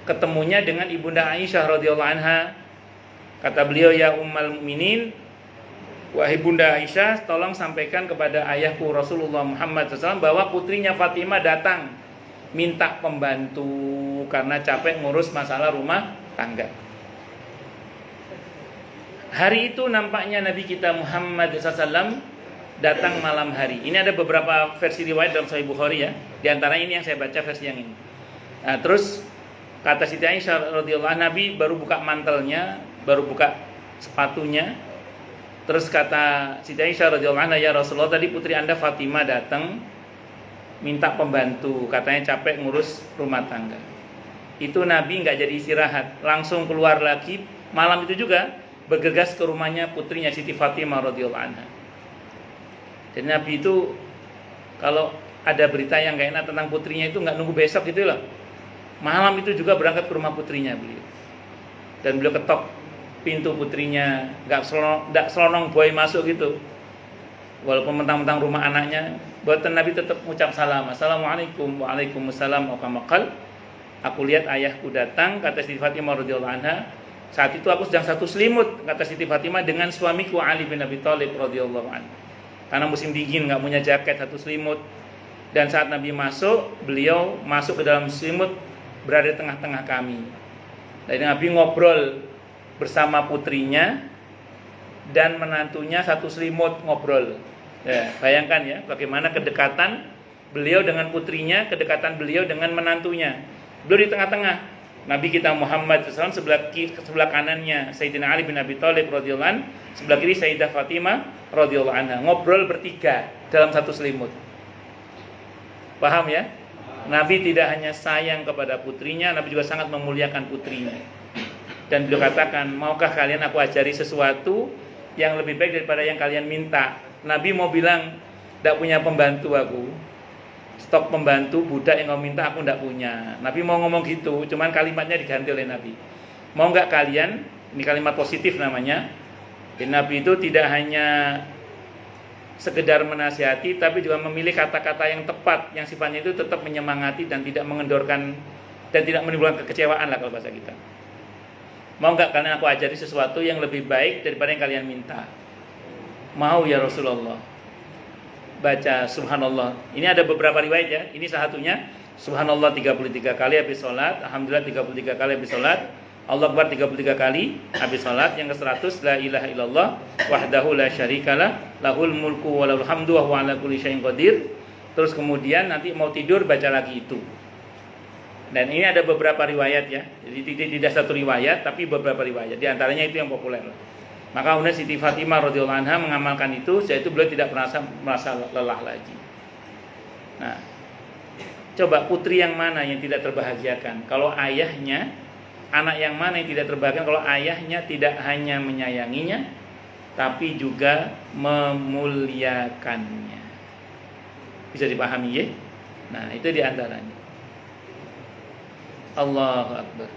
A: Ketemunya dengan ibunda Aisyah radhiyallahu anha. Kata beliau, ya Ummul Mukminin, wahai Bunda Aisyah, tolong sampaikan kepada ayahku Rasulullah Muhammad SAW bahwa putrinya Fatimah datang minta pembantu karena capek ngurus masalah rumah tangga. Hari itu nampaknya Nabi kita Muhammad SAW datang malam hari. Ini ada beberapa versi riwayat dalam Sahih Bukhari ya. Di antara ini yang saya baca versi yang ini. Nah, terus kata Siti Aisyah radhiyallahu anha, Nabi baru buka mantelnya, baru buka sepatunya. Terus kata Siti Aisyah radhiyallahu anha, ya Rasulullah, tadi putri Anda Fatimah datang minta pembantu, katanya capek ngurus rumah tangga. Itu Nabi nggak jadi istirahat, langsung keluar lagi malam itu juga bergegas ke rumahnya putrinya Siti Fatimah radhiyallahu anha. Jadi Nabi itu kalau ada berita yang nggak enak tentang putrinya itu nggak nunggu besok gitu loh. Malam itu juga berangkat ke rumah putrinya beliau. Dan beliau ketok pintu putrinya, nggak selonong boy masuk gitu. Walaupun mentang-mentang rumah anaknya, buatan Nabi tetap mengucap salam. Assalamualaikum, waalaikumsalam, wakamakal. Aku lihat ayahku datang, kata Siti Fatimah radhiyallahu anha. Saat itu aku sedang satu selimut, kata Siti Fatimah, dengan suamiku Ali bin Abi Thalib radhiyallahu anhu. Karena musim dingin, nggak punya jaket, satu selimut. Dan saat Nabi masuk, beliau masuk ke dalam selimut, berada di tengah-tengah kami. Dan Nabi ngobrol bersama putrinya dan menantunya, satu selimut ngobrol. Ya, bayangkan ya, bagaimana kedekatan beliau dengan putrinya, kedekatan beliau dengan menantunya. Beliau di tengah-tengah. Nabi kita Muhammad SAW sebelah kanannya Sayyidina Ali bin Abi Thalib radhiyallahu anhu, sebelah kiri Sayyidah Fatimah radhiyallahu anha. Ngobrol bertiga dalam satu selimut. Paham ya? Nabi tidak hanya sayang kepada putrinya, Nabi juga sangat memuliakan putrinya. Dan beliau katakan, maukah kalian aku ajari sesuatu yang lebih baik daripada yang kalian minta? Nabi mau bilang, tidak punya pembantu aku, stok pembantu budak yang kau minta aku tidak punya. Nabi mau ngomong gitu, cuman kalimatnya diganti oleh Nabi. Mau nggak kalian? Ini kalimat positif namanya. Dan Nabi itu tidak hanya sekedar menasihati, tapi juga memilih kata-kata yang tepat, yang sifatnya itu tetap menyemangati dan tidak mengendorkan dan tidak menimbulkan kekecewaan lah kalau bahasa kita. Mau nggak kalian aku ajari sesuatu yang lebih baik daripada yang kalian minta? Mau ya Rasulullah. Baca subhanallah. Ini ada beberapa riwayat ya. Ini salah satunya subhanallah 33 kali habis sholat, alhamdulillah 33 kali habis sholat, Allah Akbar 33 kali habis salat. Yang ke-100 la ilaha illallah wahdahu la syarikalah lahul mulku wa lahul hamdu wa huwa ala kulli syai'in qadir. Terus kemudian nanti mau tidur baca lagi itu. Dan ini ada beberapa riwayat ya. Jadi tidak satu riwayat tapi beberapa riwayat. Di antaranya itu yang populer. Maka kemudian Siti Fatimah radhiyallahu anha mengamalkan itu, setelah itu beliau tidak merasa lelah lagi. Nah, coba putri yang mana yang tidak terbahagiakan? Kalau ayahnya, anak yang mana yang tidak terbahagiakan kalau ayahnya tidak hanya menyayanginya tapi juga memuliakannya. Bisa dipahami ya? Nah, itu di antaranya. Allahu Akbar.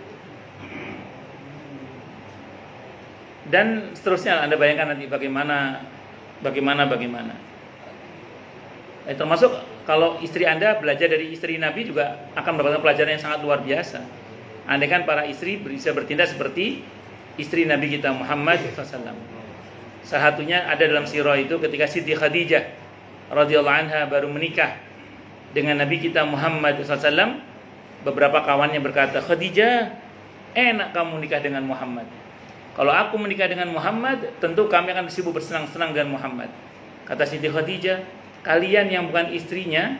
A: Dan seterusnya Anda bayangkan nanti bagaimana. Termasuk kalau istri Anda belajar dari istri Nabi juga akan mendapatkan pelajaran yang sangat luar biasa. Andai kan para istri bisa bertindak seperti istri Nabi kita Muhammad SAW. Salah satunya ada dalam sirah itu ketika Siti Khadijah radhiyallahu anha baru menikah dengan Nabi kita Muhammad SAW. Beberapa kawannya berkata, Khadijah, enak kamu menikah dengan Muhammad. Kalau aku menikah dengan Muhammad, tentu kami akan sibuk bersenang-senang dengan Muhammad. Kata Siti Khadijah, kalian yang bukan istrinya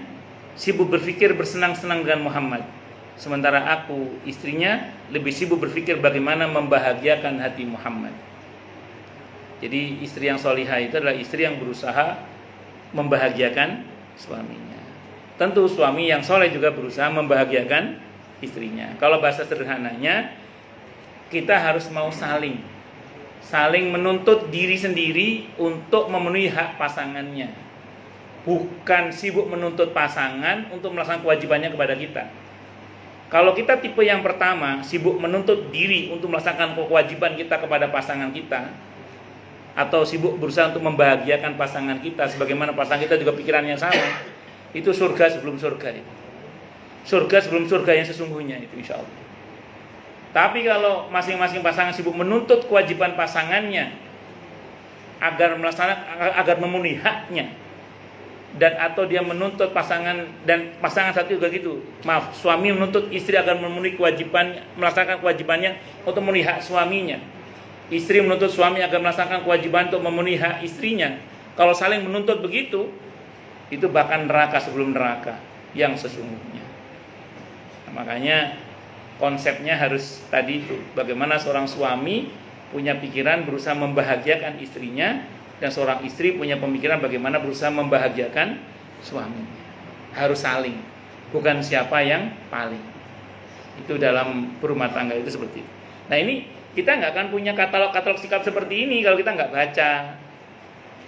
A: sibuk berpikir bersenang-senang dengan Muhammad. Sementara aku, istrinya, lebih sibuk berpikir bagaimana membahagiakan hati Muhammad. Jadi istri yang solihah itu adalah istri yang berusaha membahagiakan suaminya. Tentu suami yang soleh juga berusaha membahagiakan istrinya. Kalau bahasa sederhananya, kita harus mau saling menuntut diri sendiri untuk memenuhi hak pasangannya. Bukan sibuk menuntut pasangan untuk melaksanakan kewajibannya kepada kita. Kalau kita tipe yang pertama, sibuk menuntut diri untuk melaksanakan kewajiban kita kepada pasangan kita, atau sibuk berusaha untuk membahagiakan pasangan kita sebagaimana pasangan kita juga pikiran yang sama, itu surga sebelum surga itu. Surga sebelum surga yang sesungguhnya itu insya Allah. Tapi kalau masing-masing pasangan sibuk menuntut kewajiban pasangannya agar memenuhi haknya, dan atau dia menuntut pasangan, dan pasangan satu juga gitu. Maaf, suami menuntut istri agar memenuhi kewajiban, melaksanakan kewajibannya untuk memenuhi hak suaminya. Istri menuntut suami agar melaksanakan kewajiban untuk memenuhi hak istrinya. Kalau saling menuntut begitu, itu bahkan neraka sebelum neraka yang sesungguhnya. Nah, makanya konsepnya harus tadi itu, bagaimana seorang suami punya pikiran berusaha membahagiakan istrinya, dan seorang istri punya pemikiran bagaimana berusaha membahagiakan suaminya. Harus saling, bukan siapa yang paling. Itu dalam berumah tangga itu seperti itu. Nah ini kita nggak akan punya katalog sikap seperti ini kalau kita nggak baca,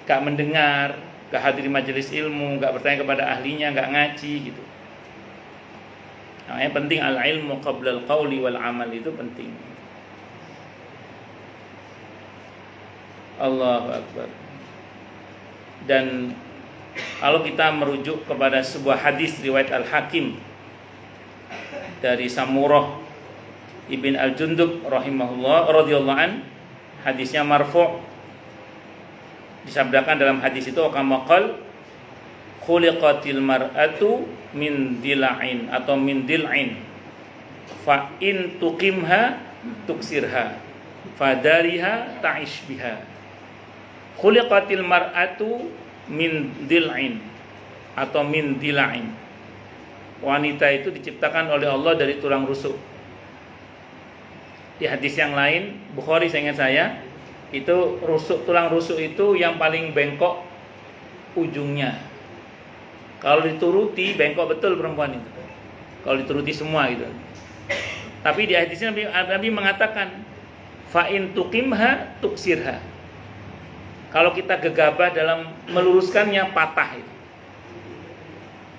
A: nggak mendengar, nggak hadir di majelis ilmu, nggak bertanya kepada ahlinya, nggak ngaji gitu. Nah, yang penting al-ilmu qabla al-qawli wal amal, itu penting. Allahu Akbar. Dan kalau kita merujuk kepada sebuah hadis riwayat Al-Hakim dari Samurah Ibn Al-Jundub rahimahullah radhiyallahu an, hadisnya marfu', disabdakan dalam hadis itu kama qala khuliqatil mar'atu min dila'in atau min dil'in fa in tuqimha tuksirha fadariha ta'ish biha. Khuliqatil mar'atu min dil'in atau min dila'in. Wanita itu diciptakan oleh Allah dari tulang rusuk. Di hadis yang lain Bukhari seingat saya, itu tulang rusuk itu yang paling bengkok ujungnya. Kalau dituruti bengkok betul perempuan itu. Kalau dituruti semua gitu. Tapi di hadisnya Nabi mengatakan fa in tuqimha tuksirha. Kalau kita gegabah dalam meluruskannya patah itu.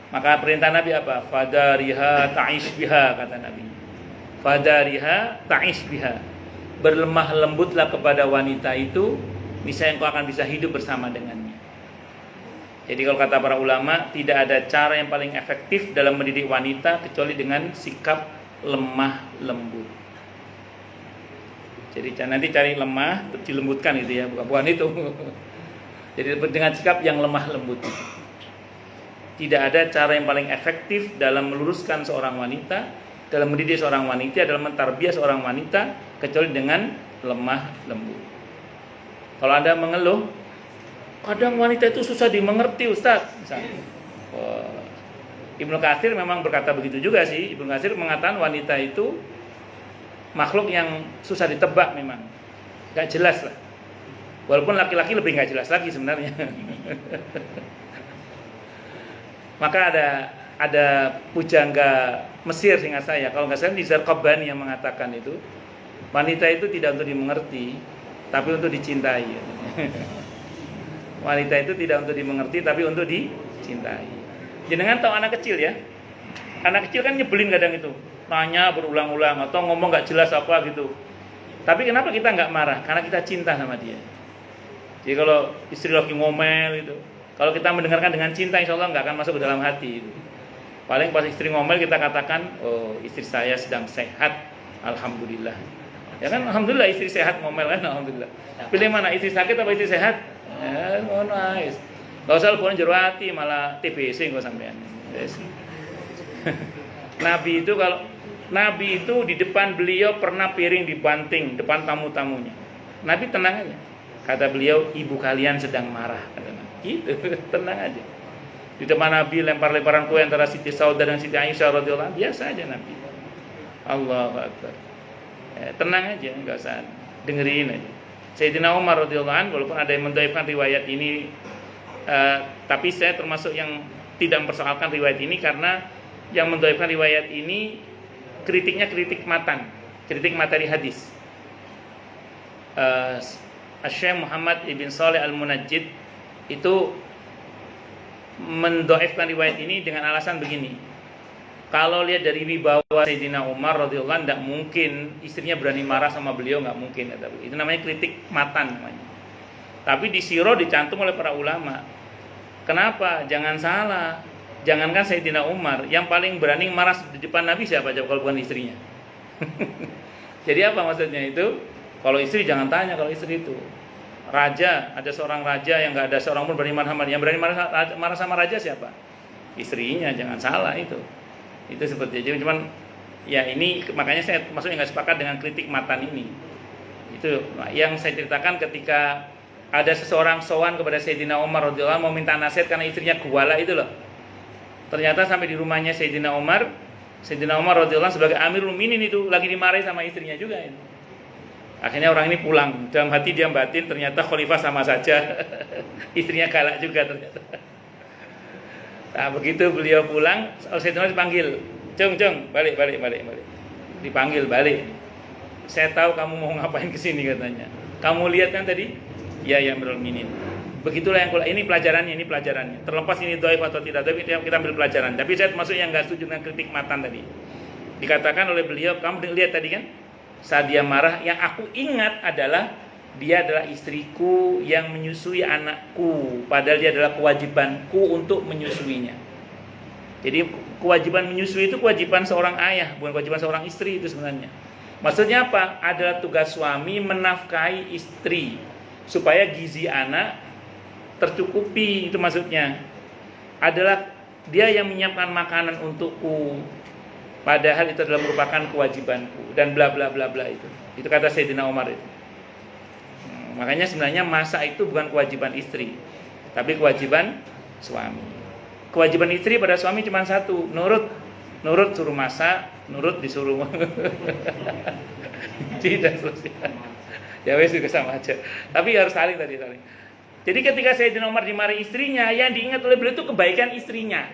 A: Maka perintah Nabi apa? Fadariha ta'ish biha, kata Nabi. Fadariha ta'ish biha. Berlemah lembutlah kepada wanita itu, niscaya engkau akan bisa hidup bersama dengannya. Jadi kalau kata para ulama, tidak ada cara yang paling efektif dalam mendidik wanita kecuali dengan sikap lemah lembut. Jadi nanti cari lemah, dilembutkan gitu ya, bukan itu. Jadi dengan sikap yang lemah lembut. Tidak ada cara yang paling efektif dalam meluruskan seorang wanita dalam mendidik seorang wanita, dalam mentarbiyah seorang wanita, kecuali dengan lemah lembut. Kalau Anda mengeluh, kadang wanita itu susah dimengerti, Ustaz. Misalnya, Ibnu Katsir memang berkata begitu juga sih. Ibnu Katsir mengatakan wanita itu makhluk yang susah ditebak memang, gak jelas lah. Walaupun laki-laki lebih gak jelas lagi sebenarnya. Maka ada pujangga Mesir seingat saya, kalau nggak salah Nizar Qabbani yang mengatakan itu, wanita itu tidak untuk dimengerti, tapi untuk dicintai. Wanita itu tidak untuk dimengerti, tapi untuk dicintai. Jenengan tahu anak kecil ya? Anak kecil kan nyebelin kadang itu, nanya berulang-ulang atau ngomong nggak jelas apa gitu. Tapi kenapa kita nggak marah? Karena kita cinta sama dia. Jadi kalau istri lagi ngomel itu, kalau kita mendengarkan dengan cinta, insya Allah nggak akan masuk ke dalam hati itu. Paling pas istri ngomel kita katakan, oh istri saya sedang sehat, alhamdulillah. Ya kan, alhamdulillah istri sehat ngomel kan, alhamdulillah. Pilih mana, istri sakit apa istri sehat? Ya, oh nice. Gak usah leporan jero hati, malah TBC kok sampean. Yes. Nabi itu di depan beliau pernah piring dibanting depan tamu-tamunya. Nabi tenang aja. Kata beliau, ibu kalian sedang marah. Kata Nabi. Gitu, tenang aja. Di depan Nabi lempar-lemparan kue antara Siti Saudah dan Siti Aisyah radhiyallahu anha, biasa aja Nabi. Allahu Akbar. Tenang aja, enggak usah dengerin aja. Sayyidina Umar radhiyallahu anhu, walaupun ada yang mendhaifkan riwayat ini, tapi saya termasuk yang tidak mempersoalkan riwayat ini, karena yang mendhaifkan riwayat ini kritiknya kritik matan, kritik materi hadis. Syekh Muhammad ibn Shalih al-Munajjid itu mendhaifkan riwayat ini dengan alasan begini. Kalau lihat dari wibawa Sayyidina Umar radhiyallahu anhu, tidak mungkin istrinya berani marah sama beliau, nggak mungkin. Itu namanya kritik matan namanya. Tapi di sirah dicantum oleh para ulama. Kenapa? Jangan salah. Jangankan Sayyidina Umar, yang paling berani marah di depan Nabi siapa coba kalau bukan istrinya? Jadi apa maksudnya itu? Kalau istri jangan tanya, kalau istri itu raja, ada seorang raja yang nggak ada seorang pun berani marah sama dia. Yang berani marah sama raja siapa? Istrinya, jangan salah itu. Itu seperti itu. Cuman ya ini makanya saya maksudnya nggak sepakat dengan kritik matan ini. Itu yang saya ceritakan ketika ada seseorang sowan kepada Sayyidina Umar radhiyallahu anhu mau minta nasihat karena istrinya guala itu loh. Ternyata sampai di rumahnya Sayyidina Umar radhiyallahu anhu sebagai Amirul Mukminin itu lagi dimarahi sama istrinya juga itu. Akhirnya orang ini pulang, dalam hati dia batin ternyata khalifah sama saja. Istrinya galak juga ternyata. Nah, begitu beliau pulang, Sayyidina Umar dipanggil, "Cung, balik." Dipanggil balik. "Saya tahu kamu mau ngapain kesini," katanya. "Kamu lihat kan tadi?" "Ya, Amirul Mukminin." Begitulah yang ini pelajarannya. Terlepas ini dhaif atau tidak, tapi kita ambil pelajaran. Tapi saya termasuk yang enggak setuju dengan kritik matan tadi. Dikatakan oleh beliau, kamu lihat tadi kan? Saat dia marah, yang aku ingat adalah dia adalah istriku yang menyusui anakku, padahal dia adalah kewajibanku untuk menyusuinya. Jadi kewajiban menyusui itu kewajiban seorang ayah, bukan kewajiban seorang istri itu sebenarnya. Maksudnya apa? Adalah tugas suami menafkahi istri supaya gizi anak tercukupi, itu maksudnya. Adalah dia yang menyiapkan makanan untukku, padahal itu adalah merupakan kewajibanku dan bla bla bla bla itu. Itu kata Sayyidina Umar itu. Makanya sebenarnya masak itu bukan kewajiban istri, tapi kewajiban suami. Kewajiban istri pada suami cuma satu, nurut suruh masak, nurut disuruh tidak selesai. Ya wes juga sama aja. Tapi harus saling. Jadi ketika Sayyidina Umar dimarahi istrinya, yang diingat oleh beliau itu kebaikan istrinya.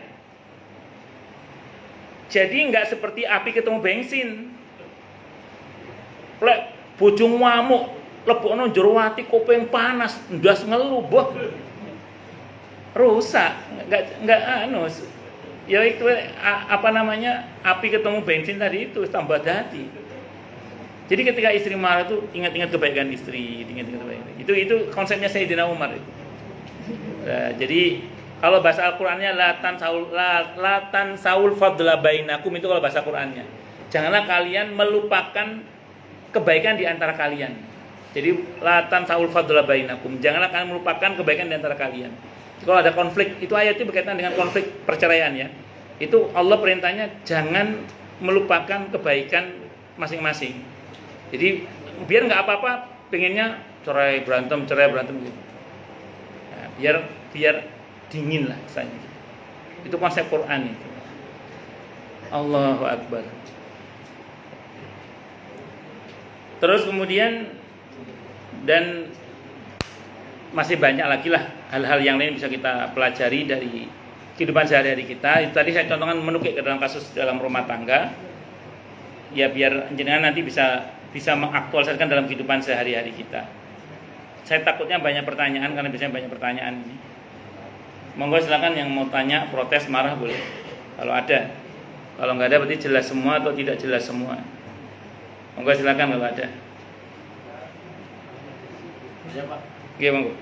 A: Jadi enggak seperti api ketemu bensin. Lek bojong ngamuk, lebokno jero ati kopeng panas, ndas ngelu, boh. Rusak, enggak anu. Ya itu api ketemu bensin tadi itu tambah hati. Jadi ketika istri marah itu ingat-ingat kebaikan istri, Itu konsepnya Sayyidina Umar itu. Nah, jadi kalau bahasa Al-Qur'annya latan saul fadla bainakum, itu kalau bahasa Qur'annya. Janganlah kalian melupakan kebaikan di antara kalian. Jadi latan saul fadla bainakum, janganlah kalian melupakan kebaikan di antara kalian. Kalau ada konflik, itu ayat itu berkaitan dengan konflik perceraian ya. Itu Allah perintahnya jangan melupakan kebaikan masing-masing. Jadi biar nggak apa-apa, pengennya cerai berantem gitu. Nah, biar dingin lah misalnya. Itu konsep Quran itu. Allahu Akbar. Terus kemudian dan masih banyak lagi lah hal-hal yang lain bisa kita pelajari dari kehidupan sehari-hari kita. Itu tadi saya contohkan menukik ke dalam kasus dalam rumah tangga. Ya biar jenengan nanti bisa mengaktualisasikan dalam kehidupan sehari-hari kita. Saya takutnya banyak pertanyaan karena biasanya banyak pertanyaan ini. Monggo silakan yang mau tanya, protes, marah boleh. Kalau ada. Kalau nggak ada berarti jelas semua atau tidak jelas semua. Monggo silakan kalau ada.
B: Ya Pak.
A: Oke, monggo.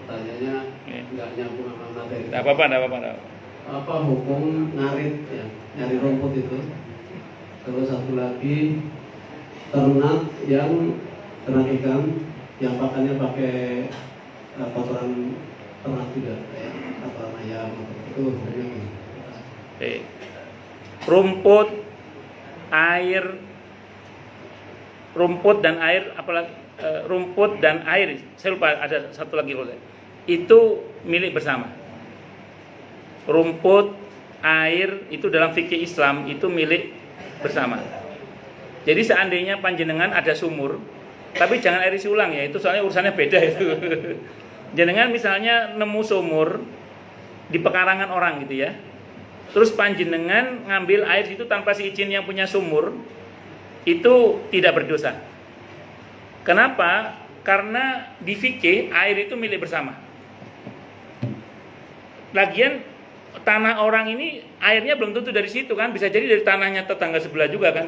B: Pertanyaannya nggak nyambung sama materi.
A: Tidak apa-apa.
B: Apa hukum ngarit ya, nyari rumput itu? Terus satu lagi ternak yang ternak ikan yang pakannya pakai kotoran ternak juga, kotoran ayam itu hukumnya gimana?
A: Rumput dan air, apalagi rumput dan air. Saya lupa ada satu lagi itu milik bersama. Rumput, air itu dalam fikih Islam itu milik bersama. Jadi seandainya panjenengan ada sumur, tapi jangan air isi ulang ya, itu soalnya urusannya beda itu. Jenengan misalnya nemu sumur di pekarangan orang gitu ya. Terus panjenengan ngambil air itu tanpa seizin yang punya sumur, itu tidak berdosa. Kenapa? Karena di fikih air itu milik bersama. Lagian tanah orang ini airnya belum tentu dari situ kan, bisa jadi dari tanahnya tetangga sebelah juga kan,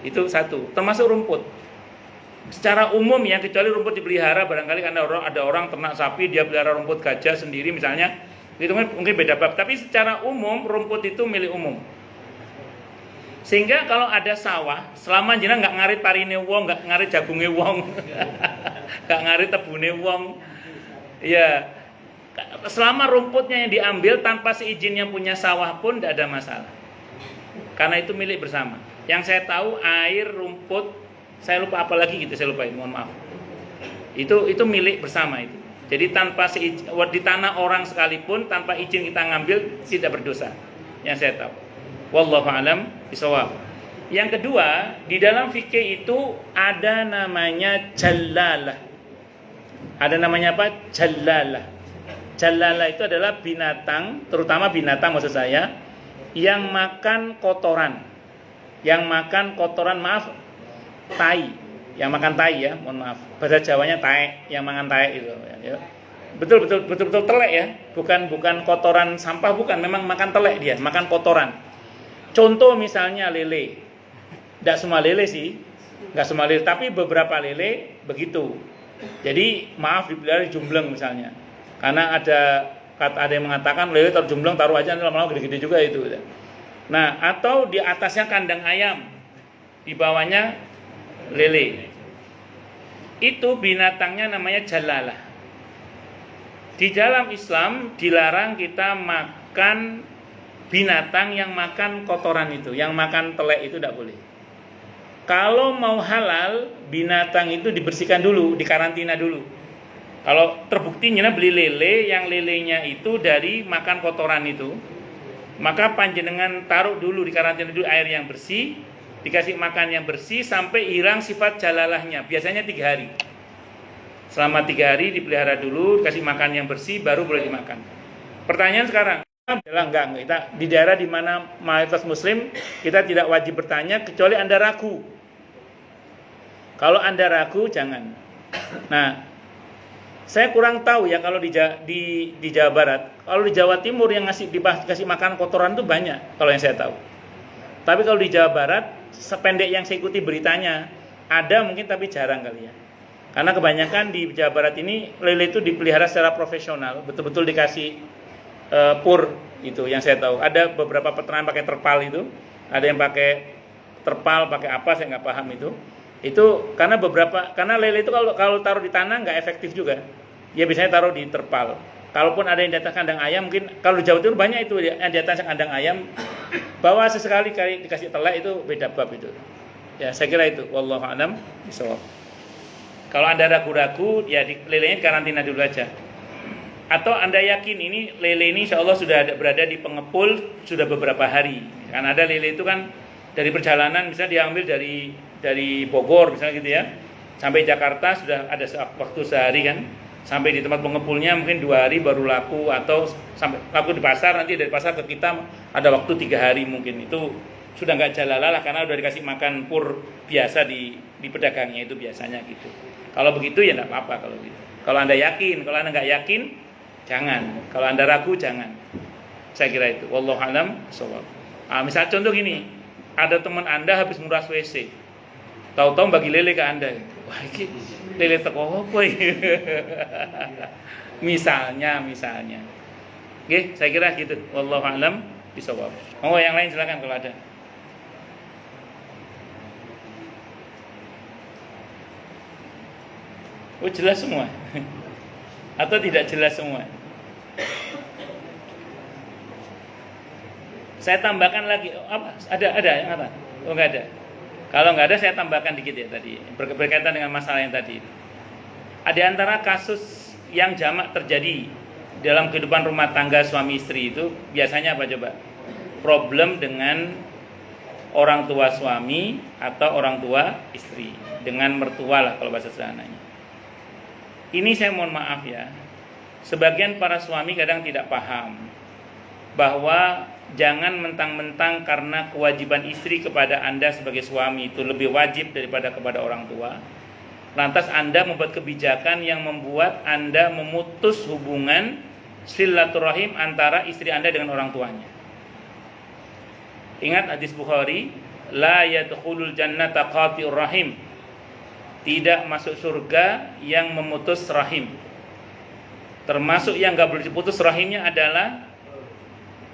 A: itu satu. Termasuk rumput. Secara umum ya, kecuali rumput dipelihara barangkali karena ada orang ternak sapi dia pelihara rumput gajah sendiri misalnya, itu mungkin beda bab. Tapi secara umum rumput itu milik umum. Sehingga kalau ada sawah, selama jenengan nggak ngarit parine wong, nggak ngarit jagunge wong, nggak ngarit tebune wong, ya selama rumputnya yang diambil tanpa seizin yang punya sawah pun tidak ada masalah. Karena itu milik bersama. Yang saya tahu air, rumput, saya lupa apa lagi gitu, saya lupain, mohon maaf. Itu milik bersama itu. Jadi tanpa seizin, di tanah orang sekalipun tanpa izin kita ngambil tidak berdosa. Yang saya tahu. Wallahu a'lam bishawab. Yang kedua, di dalam fikih itu ada namanya jallalah. Ada namanya apa? Jallalah. Jallalah itu adalah binatang, terutama binatang maksud saya, yang makan kotoran. Tai. Yang makan tai ya, mohon maaf. Bahasa Jawanya tae, yang makan tae itu ya. Betul telek ya. Bukan kotoran sampah, bukan, memang makan telek dia, makan kotoran. Contoh misalnya lele. Tidak semua lele sih. Enggak semua lele, tapi beberapa lele begitu. Jadi maaf dipelihara di Jumbleng misalnya. Karena ada yang mengatakan lele taruh Jumbleng, taruh aja lama-lama gede-gede juga itu. Nah, atau di atasnya kandang ayam, di bawahnya lele. Itu binatangnya namanya jallalah. Di dalam Islam dilarang kita makan binatang yang makan kotoran itu, yang makan telek itu tidak boleh. Kalau mau halal, binatang itu dibersihkan dulu, dikarantina dulu. Kalau terbuktinya beli lele, yang lelenya itu dari makan kotoran itu, maka panjenengan taruh dulu, dikarantina dulu air yang bersih, dikasih makan yang bersih sampai hilang sifat jalalahnya. Biasanya 3 hari. Selama 3 hari dipelihara dulu, dikasih makan yang bersih, baru boleh dimakan. Pertanyaan sekarang, enggak, kita di daerah di mana mayoritas Muslim, kita tidak wajib bertanya kecuali Anda ragu. Kalau Anda ragu, jangan. Nah, saya kurang tahu ya kalau di Jawa Barat. Kalau di Jawa Timur yang dikasih makan kotoran itu banyak, kalau yang saya tahu. Tapi kalau di Jawa Barat, sependek yang saya ikuti beritanya, ada mungkin tapi jarang kali ya. Karena kebanyakan di Jawa Barat ini lele itu dipelihara secara profesional, betul-betul dikasih pur itu yang saya tahu. Ada beberapa peternak pakai terpal itu, ada yang pakai terpal, pakai apa saya nggak paham itu. Itu karena lele itu kalau taruh di tanah nggak efektif juga. Ya biasanya taruh di terpal. kalaupun ada yang datang kandang ayam, mungkin kalau di Jawa Timur banyak itu yang datang kandang ayam, bawa sesekali kali dikasih telak, itu beda bab itu. Ya, saya kira itu. Wallahu a'lam bishawab. Kalau Anda ragu-ragu, ya lelenya karantina dulu aja. Atau Anda yakin ini lele ini insya Allah sudah berada di pengepul sudah beberapa hari. Karena ada lele itu kan dari perjalanan, misalnya diambil dari Bogor misalnya gitu ya, sampai Jakarta sudah ada waktu sehari kan. Sampai di tempat pengepulnya mungkin 2 hari baru laku, atau sampai laku di pasar, nanti dari pasar ke kita ada waktu 3 hari mungkin. Itu sudah nggak jalalah karena udah dikasih makan pur biasa di pedagangnya itu biasanya gitu. Kalau begitu ya nggak apa-apa kalau gitu. Kalau Anda yakin, kalau Anda nggak yakin jangan. Kalau Anda ragu jangan. Saya kira itu. Wallahu a'lam bishawab. Misal contoh gini, ada teman Anda habis nguras WC, tahu-tahu bagi lele ke Anda. Wah, ini lele teko apa ya? misalnya. Oke, saya kira gitu. Wallahu a'lam bishawab. Oh, yang lain silakan kalau ada. Oh, jelas semua. Atau tidak jelas semua? Saya tambahkan lagi. Apa? Ada yang apa? Oh, enggak ada. Kalau nggak ada, saya tambahkan dikit ya tadi, berkaitan dengan masalah yang tadi. Ada antara kasus yang jamak terjadi dalam kehidupan rumah tangga suami istri itu biasanya apa coba? Problem dengan orang tua suami atau orang tua istri, dengan mertua lah kalau bahasa sederhananya. Ini saya mohon maaf ya, sebagian para suami kadang tidak paham bahwa jangan mentang-mentang karena kewajiban istri kepada Anda sebagai suami itu lebih wajib daripada kepada orang tua, lantas Anda membuat kebijakan yang membuat Anda memutus hubungan silaturahim antara istri Anda dengan orang tuanya. Ingat hadis Bukhari, la yadkhulul jannata qati'ur rahim. Tidak masuk surga yang memutus rahim. Termasuk yang enggak boleh diputus rahimnya adalah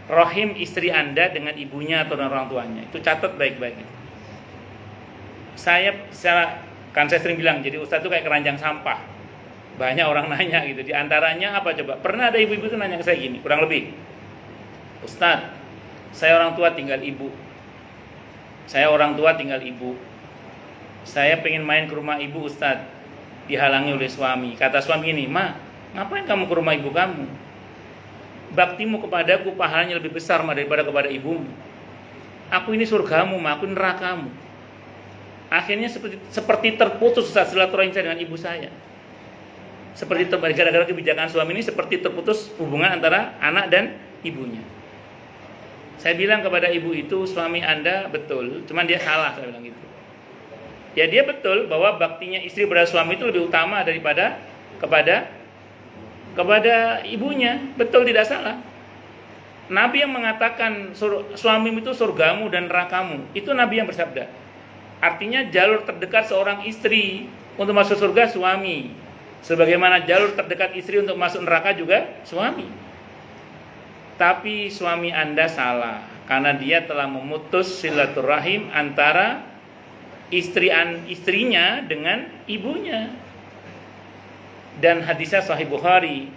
A: rahim istri Anda dengan ibunya atau dengan orang tuanya. Itu catat baik-baik. Saya sering bilang, jadi ustaz itu kayak keranjang sampah. Banyak orang nanya gitu. Di antaranya apa coba? Pernah ada ibu-ibu itu nanya ke saya gini, kurang lebih, Ustaz, saya orang tua tinggal ibu. Saya pengen main ke rumah ibu Ustaz, dihalangi oleh suami. Kata suami ini, "Ma, ngapain kamu ke rumah ibu kamu? Baktimu kepadaku pahalanya lebih besar daripada kepada ibumu. Aku ini surgamu, aku nerakamu." Akhirnya seperti terputus silaturahim saya dengan ibu saya. Seperti gara-gara kebijakan suami ini seperti terputus hubungan antara anak dan ibunya. Saya bilang kepada ibu itu, suami Anda betul, cuman dia salah, saya bilang gitu. Ya dia betul bahwa baktinya istri pada suami itu lebih utama daripada kepada ibunya, betul, tidak salah. Nabi yang mengatakan suamimu itu surgamu dan nerakamu, itu Nabi yang bersabda. Artinya jalur terdekat seorang istri untuk masuk surga suami, sebagaimana jalur terdekat istri untuk masuk neraka juga suami. Tapi suami Anda salah karena dia telah memutus silaturahim antara istrinya dengan ibunya. Dan hadisnya sahih Bukhari,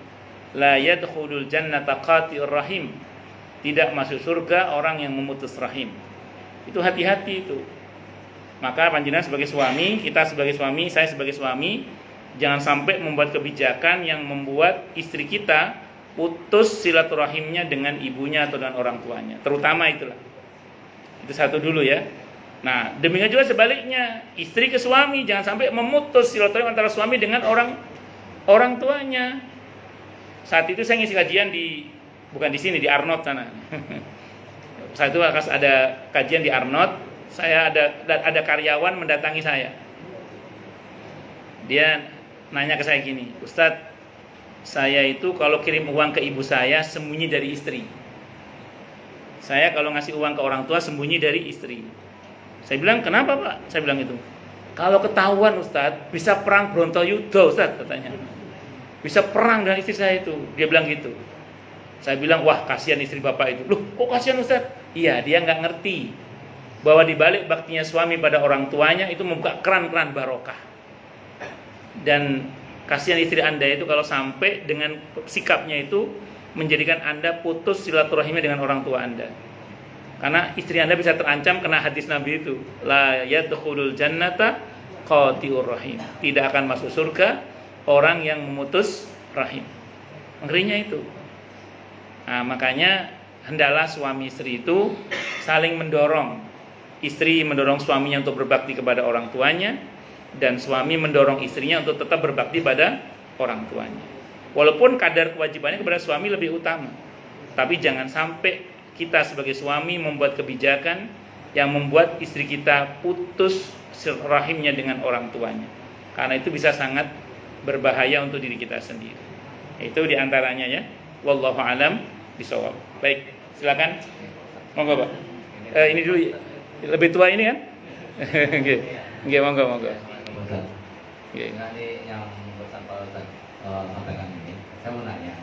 A: la yadkhulul jannata qati'ur rahim. Tidak masuk surga orang yang memutus rahim. Itu hati-hati itu. Maka panjenengan sebagai suami, kita sebagai suami, saya sebagai suami, jangan sampai membuat kebijakan yang membuat istri kita putus silaturahimnya dengan ibunya atau dengan orang tuanya. Terutama itulah. Itu satu dulu ya. Nah, demikian juga sebaliknya, istri ke suami jangan sampai memutus silaturahim antara suami dengan orang tuanya. Saat itu saya ngisi kajian bukan di sini, di Arnott sana. Saat itu ada kajian di Arnott, saya ada karyawan mendatangi saya. Dia nanya ke saya gini, Ustadz, saya itu kalau kirim uang ke ibu saya sembunyi dari istri. Saya kalau ngasih uang ke orang tua sembunyi dari istri. Saya bilang, kenapa Pak? Saya bilang itu. Kalau ketahuan Ustadz, bisa perang Brontoyuda Ustadz, katanya. Bisa perang dengan istri saya itu. Dia bilang gitu. Saya bilang, wah kasihan istri bapak itu. Loh, kok kasihan Ustadz? Iya, dia nggak ngerti bahwa dibalik baktinya suami pada orang tuanya itu membuka keran-keran barokah. Dan Kasihan istri Anda itu kalau sampai dengan sikapnya itu menjadikan Anda putus silaturahimnya dengan orang tua Anda. Karena istri Anda bisa terancam kena hadis Nabi itu, la yadkhulul jannata qati'ur rahim. Tidak akan masuk surga orang yang memutus rahim. Ngerinya itu. Nah, makanya hendaklah suami istri itu saling mendorong. Istri mendorong suaminya untuk berbakti kepada orang tuanya, dan suami mendorong istrinya untuk tetap berbakti pada orang tuanya. Walaupun kadar kewajibannya kepada suami lebih utama, tapi jangan sampai kita sebagai suami membuat kebijakan yang membuat istri kita putus rahimnya dengan orang tuanya, karena itu bisa sangat berbahaya untuk diri kita sendiri. Itu diantaranya ya. Wallahu alam bishawab. Baik, silakan. Monggo Pak. Ini dulu lebih tua ini kan? Nggih, monggo.
C: Ini yang bersama Ustaz sampaikan ini, saya mau nanya,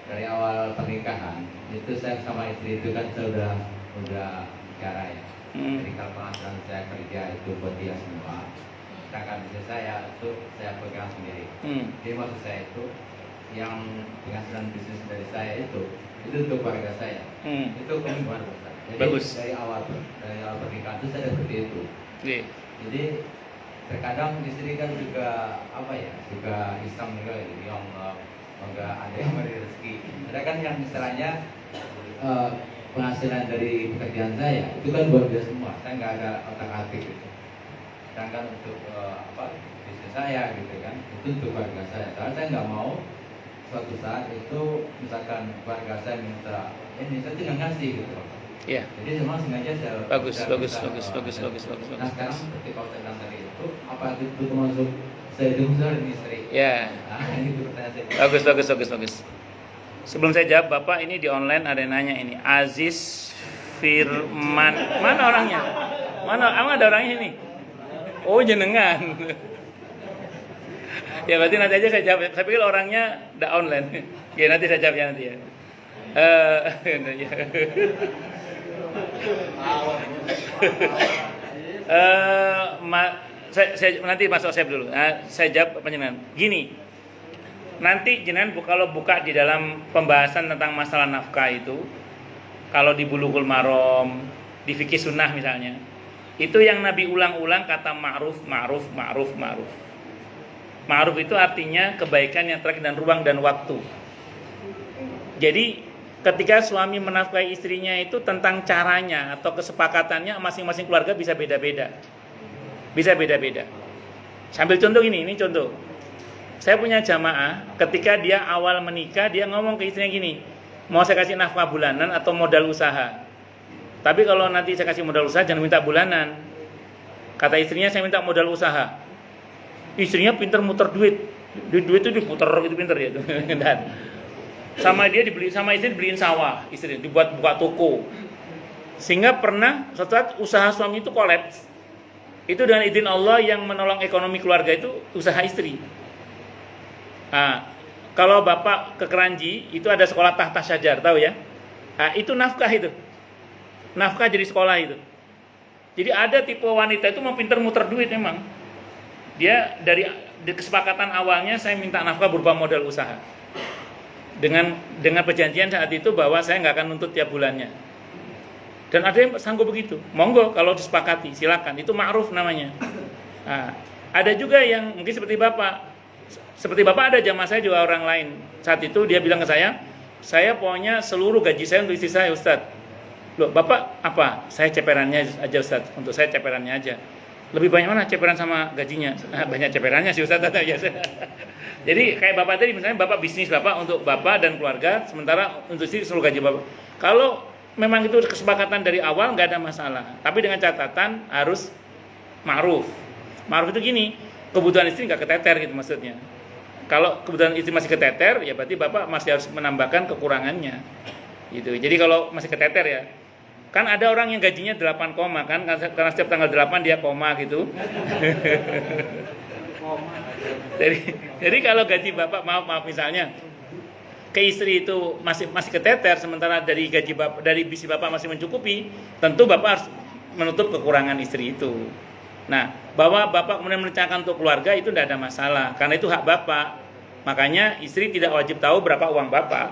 C: dari awal pernikahan itu saya sama istri itu kan saya udah bicara ya. Jadi kalau penghasilan saya kerja itu buat dia semua, sedangkan bisnis saya itu saya pegang sendiri. Jadi maksud saya itu yang penghasilan bisnis dari saya itu untuk keluarga saya. Itu gimana Ustaz? Jadi
A: Bagus.
C: dari awal pernikahan itu saya seperti itu. Jadi terkadang istri kan juga juga iseng juga gitu, yang enggak ada yang beri rezeki. Sedangkan yang istilahnya penghasilan dari pekerjaan saya itu kan buat dia semua, saya nggak ada otak-atik gitu. Sedangkan untuk bisnis saya gitu kan, itu untuk keluarga saya. Karena saya nggak mau suatu saat itu misalkan keluarga saya minta ini, saya tidak ngasih gitu.
A: Iya.
C: Jadi memang sengaja saya
A: Bagus.
C: Nah sekarang seperti kalau saya bilang tadi itu, apa itu termasuk saya dengar ini istri?
A: Ya.
C: Nah, ini pertanyaan saya.
A: Bagus. Sebelum saya jawab, Bapak ini di online ada yang nanya ini, Aziz Firman, mana orangnya? Mana? Emang ada orangnya ini? Oh, jenengan. Ya berarti nanti aja saya jawab. Saya pikir orangnya udah online. Ya nanti saya jawab nanti ya. Saya nanti masuk saya dulu. Saya jawab penjenengan. Gini, nanti jenengan kalau buka di dalam pembahasan tentang masalah nafkah itu, kalau di Bulughul Maram, di fikih sunnah misalnya, itu yang Nabi ulang-ulang kata ma'ruf. Ma'ruf itu artinya kebaikan yang terakhir dan ruang dan waktu. Jadi ketika suami menafkahi istrinya itu tentang caranya atau kesepakatannya masing-masing keluarga bisa beda-beda. Sambil contoh ini contoh. Saya punya jamaah, ketika dia awal menikah dia ngomong ke istrinya gini, mau saya kasih nafkah bulanan atau modal usaha. Tapi kalau nanti saya kasih modal usaha jangan minta bulanan. Kata istrinya saya minta modal usaha. Istrinya pinter muter duit itu diputer gitu pinter ya. Dan sama istri dibeliin sawah, istri dibuat buka toko. Sehingga pernah suatu saat usaha suami itu kolaps. Itu dengan izin Allah yang menolong ekonomi keluarga itu usaha istri. Nah, kalau Bapak ke Keranji itu ada sekolah Tahta Syajar, tahu ya? Nah, itu nafkah itu. Nafkah jadi sekolah itu. Jadi ada tipe wanita itu mau pinter muter duit memang. Dia dari kesepakatan awalnya saya minta nafkah berupa modal usaha. Dengan perjanjian saat itu bahwa saya nggak akan nuntut tiap bulannya. Dan ada yang sanggup begitu. Monggo kalau disepakati, silakan. Itu ma'ruf namanya. Nah, ada juga yang mungkin seperti Bapak. Seperti Bapak ada jamaah saya juga orang lain. Saat itu dia bilang ke saya pokoknya seluruh gaji saya untuk istri saya, Ustadz. Loh, Bapak apa? Saya ceperannya aja, Ustadz. Untuk saya ceperannya aja. Lebih banyak mana ceperan sama gajinya? Banyak ceperannya sih, Ustadz. Jadi kayak Bapak tadi misalnya Bapak bisnis Bapak untuk Bapak dan keluarga, sementara untuk istri seluruh gaji Bapak. Kalau memang itu kesepakatan dari awal nggak ada masalah. Tapi dengan catatan harus ma'ruf. Ma'ruf itu gini, kebutuhan istri nggak keteter gitu maksudnya. Kalau kebutuhan istri masih keteter, ya berarti Bapak masih harus menambahkan kekurangannya. Gitu. Jadi kalau masih keteter ya. Kan ada orang yang gajinya 8 koma kan, karena setiap tanggal 8 dia koma gitu. Jadi kalau gaji Bapak maaf misalnya ke istri itu masih keteter, sementara dari gaji Bapak, dari bisnis Bapak masih mencukupi, tentu Bapak harus menutup kekurangan istri itu. Nah, bahwa bapak kemudian merencanakan untuk keluarga itu tidak ada masalah, karena itu hak bapak. Makanya istri tidak wajib tahu berapa uang bapak.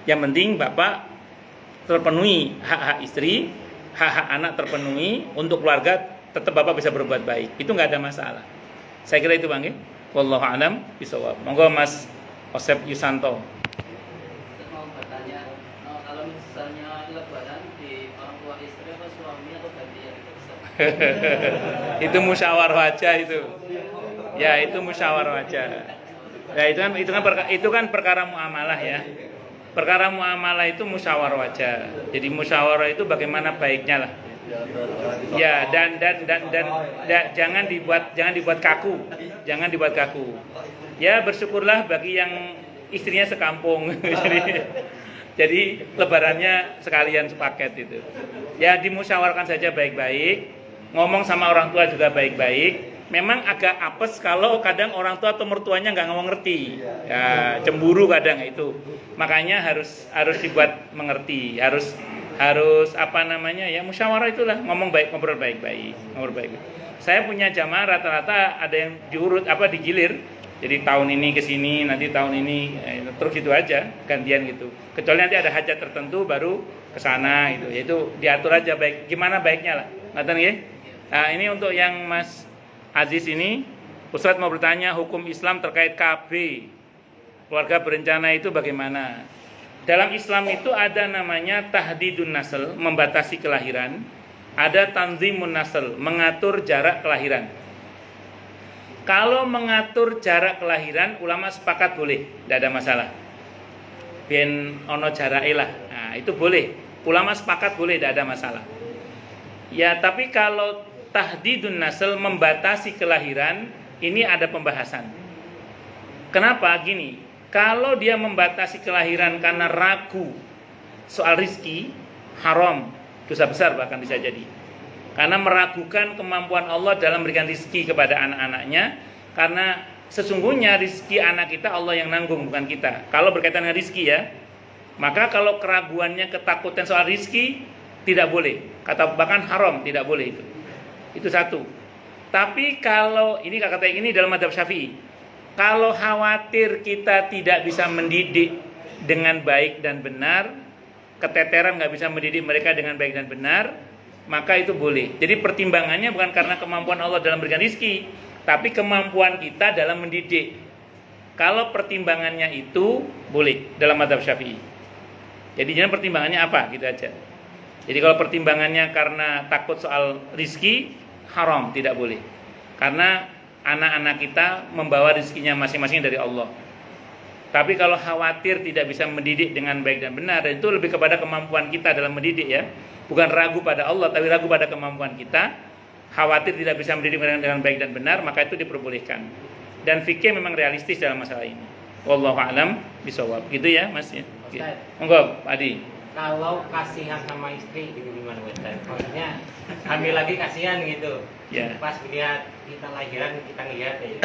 A: Yang penting bapak terpenuhi hak-hak istri, hak-hak anak terpenuhi, untuk keluarga tetap bapak bisa berbuat baik. Itu nggak ada masalah. Saya kira itu Bang. Wallahu a'lam bishawab. Monggo Mas Osep Yusanto.
D: Mau bertanya, kalau misalnya lebaran di orang tua istri apa suami atau gantian?
A: Itu musyawarah wajah itu. Ya, itu musyawarah wajah. Ya, itu kan perkara muamalah ya. Perkara muamalah itu musyawarah wajah. Jadi musyawarah itu bagaimana baiknya lah. Ya, dan jangan dibuat kaku. Jangan dibuat kaku. Ya, bersyukurlah bagi yang istrinya sekampung. Jadi lebarannya sekalian sepaket itu. Ya, dimusyawarahkan saja baik-baik. Ngomong sama orang tua juga baik-baik. Memang agak apes kalau kadang orang tua atau mertuanya nggak ngomong ngerti. Ya, cemburu kadang itu. Makanya harus dibuat mengerti. Harus ya, musyawarah itulah, ngobrol baik-baik. Saya punya jamaah rata-rata ada yang digilir. Jadi tahun ini ke sini, nanti tahun ini terus gitu aja, gantian gitu. Kecuali nanti ada hajat tertentu baru ke sana gitu. Yaitu diatur aja baik gimana baiknya lah. Ngaten nggih? Nah, ini untuk yang Mas Aziz ini, Ustadz mau bertanya hukum Islam terkait KB. Keluarga berencana itu bagaimana? Dalam Islam itu ada namanya tahdidun nasl, membatasi kelahiran. Ada tanzimun nasl, mengatur jarak kelahiran. Kalau mengatur jarak kelahiran, ulama sepakat boleh, tidak ada masalah. Ben ono jarake lah. Nah, itu boleh. Ulama sepakat boleh, tidak ada masalah. Ya, tapi kalau tahdidun nasl, membatasi kelahiran, ini ada pembahasan. Kenapa? Gini, kalau dia membatasi kelahiran karena ragu soal rizki, haram, dosa besar bahkan bisa jadi. Karena meragukan kemampuan Allah dalam memberikan rizki kepada anak-anaknya. Karena sesungguhnya rizki anak kita Allah yang nanggung, bukan kita. Kalau berkaitan dengan rizki ya, maka kalau keraguannya, ketakutan soal rizki, tidak boleh. Bahkan haram, tidak boleh itu. Itu satu. Tapi kalau, ini kata ini dalam mazhab Syafi'i, kalau khawatir kita tidak bisa mendidik dengan baik dan benar, keteteran nggak bisa mendidik mereka dengan baik dan benar, maka itu boleh. Jadi pertimbangannya bukan karena kemampuan Allah dalam memberikan rizki, tapi kemampuan kita dalam mendidik. Kalau pertimbangannya itu boleh dalam mazhab Syafi'i. Jadi jangan pertimbangannya apa, gitu aja. Jadi kalau pertimbangannya karena takut soal rizki, haram, tidak boleh. Karena anak-anak kita membawa rizkinya masing-masing dari Allah. Tapi kalau khawatir tidak bisa mendidik dengan baik dan benar, itu lebih kepada kemampuan kita dalam mendidik ya. Bukan ragu pada Allah, tapi ragu pada kemampuan kita. Khawatir tidak bisa mendidik dengan baik dan benar, maka itu diperbolehkan. Dan fikih memang realistis dalam masalah ini. Wallahu a'lam bishawab. Gitu ya, Mas ya. Monggo, Pak Adi.
E: Kalau kasihan sama istri gitu gimana Ustaz? Maksudnya hamil lagi kasihan gitu.
A: Ya.
E: Pas lihat kita lahiran kita ngelihat ya.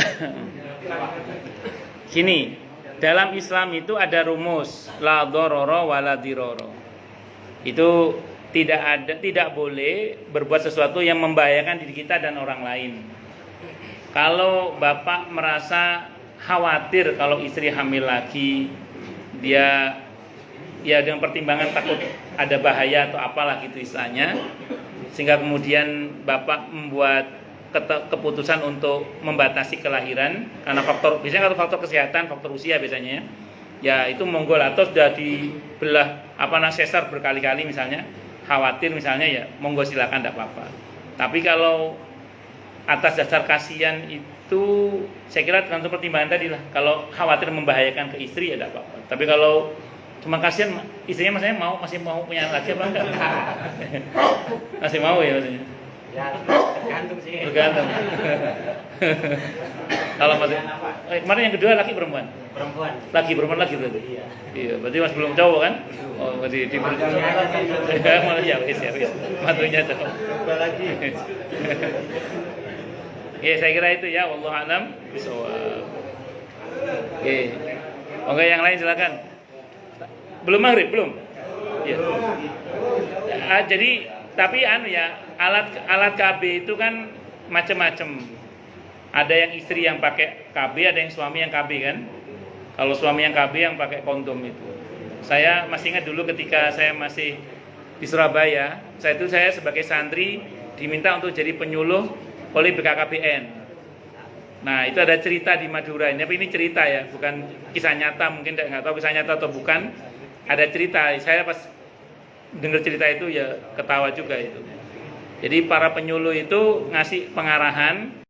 A: Gini, dalam Islam itu ada rumus la dharara wala dirara. Itu tidak boleh berbuat sesuatu yang membahayakan diri kita dan orang lain. Kalau bapak merasa khawatir kalau istri hamil lagi, dia dengan pertimbangan takut ada bahaya atau apalah gitu istilahnya, sehingga kemudian bapak membuat keputusan untuk membatasi kelahiran karena biasanya kalau faktor kesehatan, faktor usia biasanya ya itu monggo, atau sudah dibelah sesar berkali-kali misalnya, khawatir misalnya ya monggo silakan, tidak apa-apa. Tapi kalau atas dasar kasihan itu saya kira tergantung pertimbangan tadi lah. Kalau khawatir membahayakan ke istri ya tidak apa-apa. Tapi kalau cuma kasihan istrinya masih mau punya lagi apa enggak? Masih mau ya maksudnya.
E: Ya tergantung sih.
A: Tergantung. Kalau masih kemarin yang kedua laki perempuan?
E: Perempuan.
A: Laki berarti.
E: Iya.
A: Iya, berarti masih belum cowok kan? Oh, berarti di malah ya wis. Matunya cowok.
E: Lagi.
A: Ya, saya kira itu ya, wallahu a'lam bishawab. Oke. Oke, yang lain silakan. Belum maghrib, belum? Ya. Jadi tapi alat KB itu kan macam-macam. Ada yang istri yang pakai KB, ada yang suami yang KB kan. Kalau suami yang KB yang pakai kondom itu. Saya masih ingat dulu ketika saya masih di Surabaya, saya sebagai santri diminta untuk jadi penyuluh oleh BKKBN. Nah, itu ada cerita di Madura. Tapi ini cerita ya, bukan kisah nyata. Mungkin nggak tahu kisah nyata atau bukan. Ada cerita. Saya pas dengar cerita itu ya ketawa juga itu. Jadi para penyuluh itu ngasih pengarahan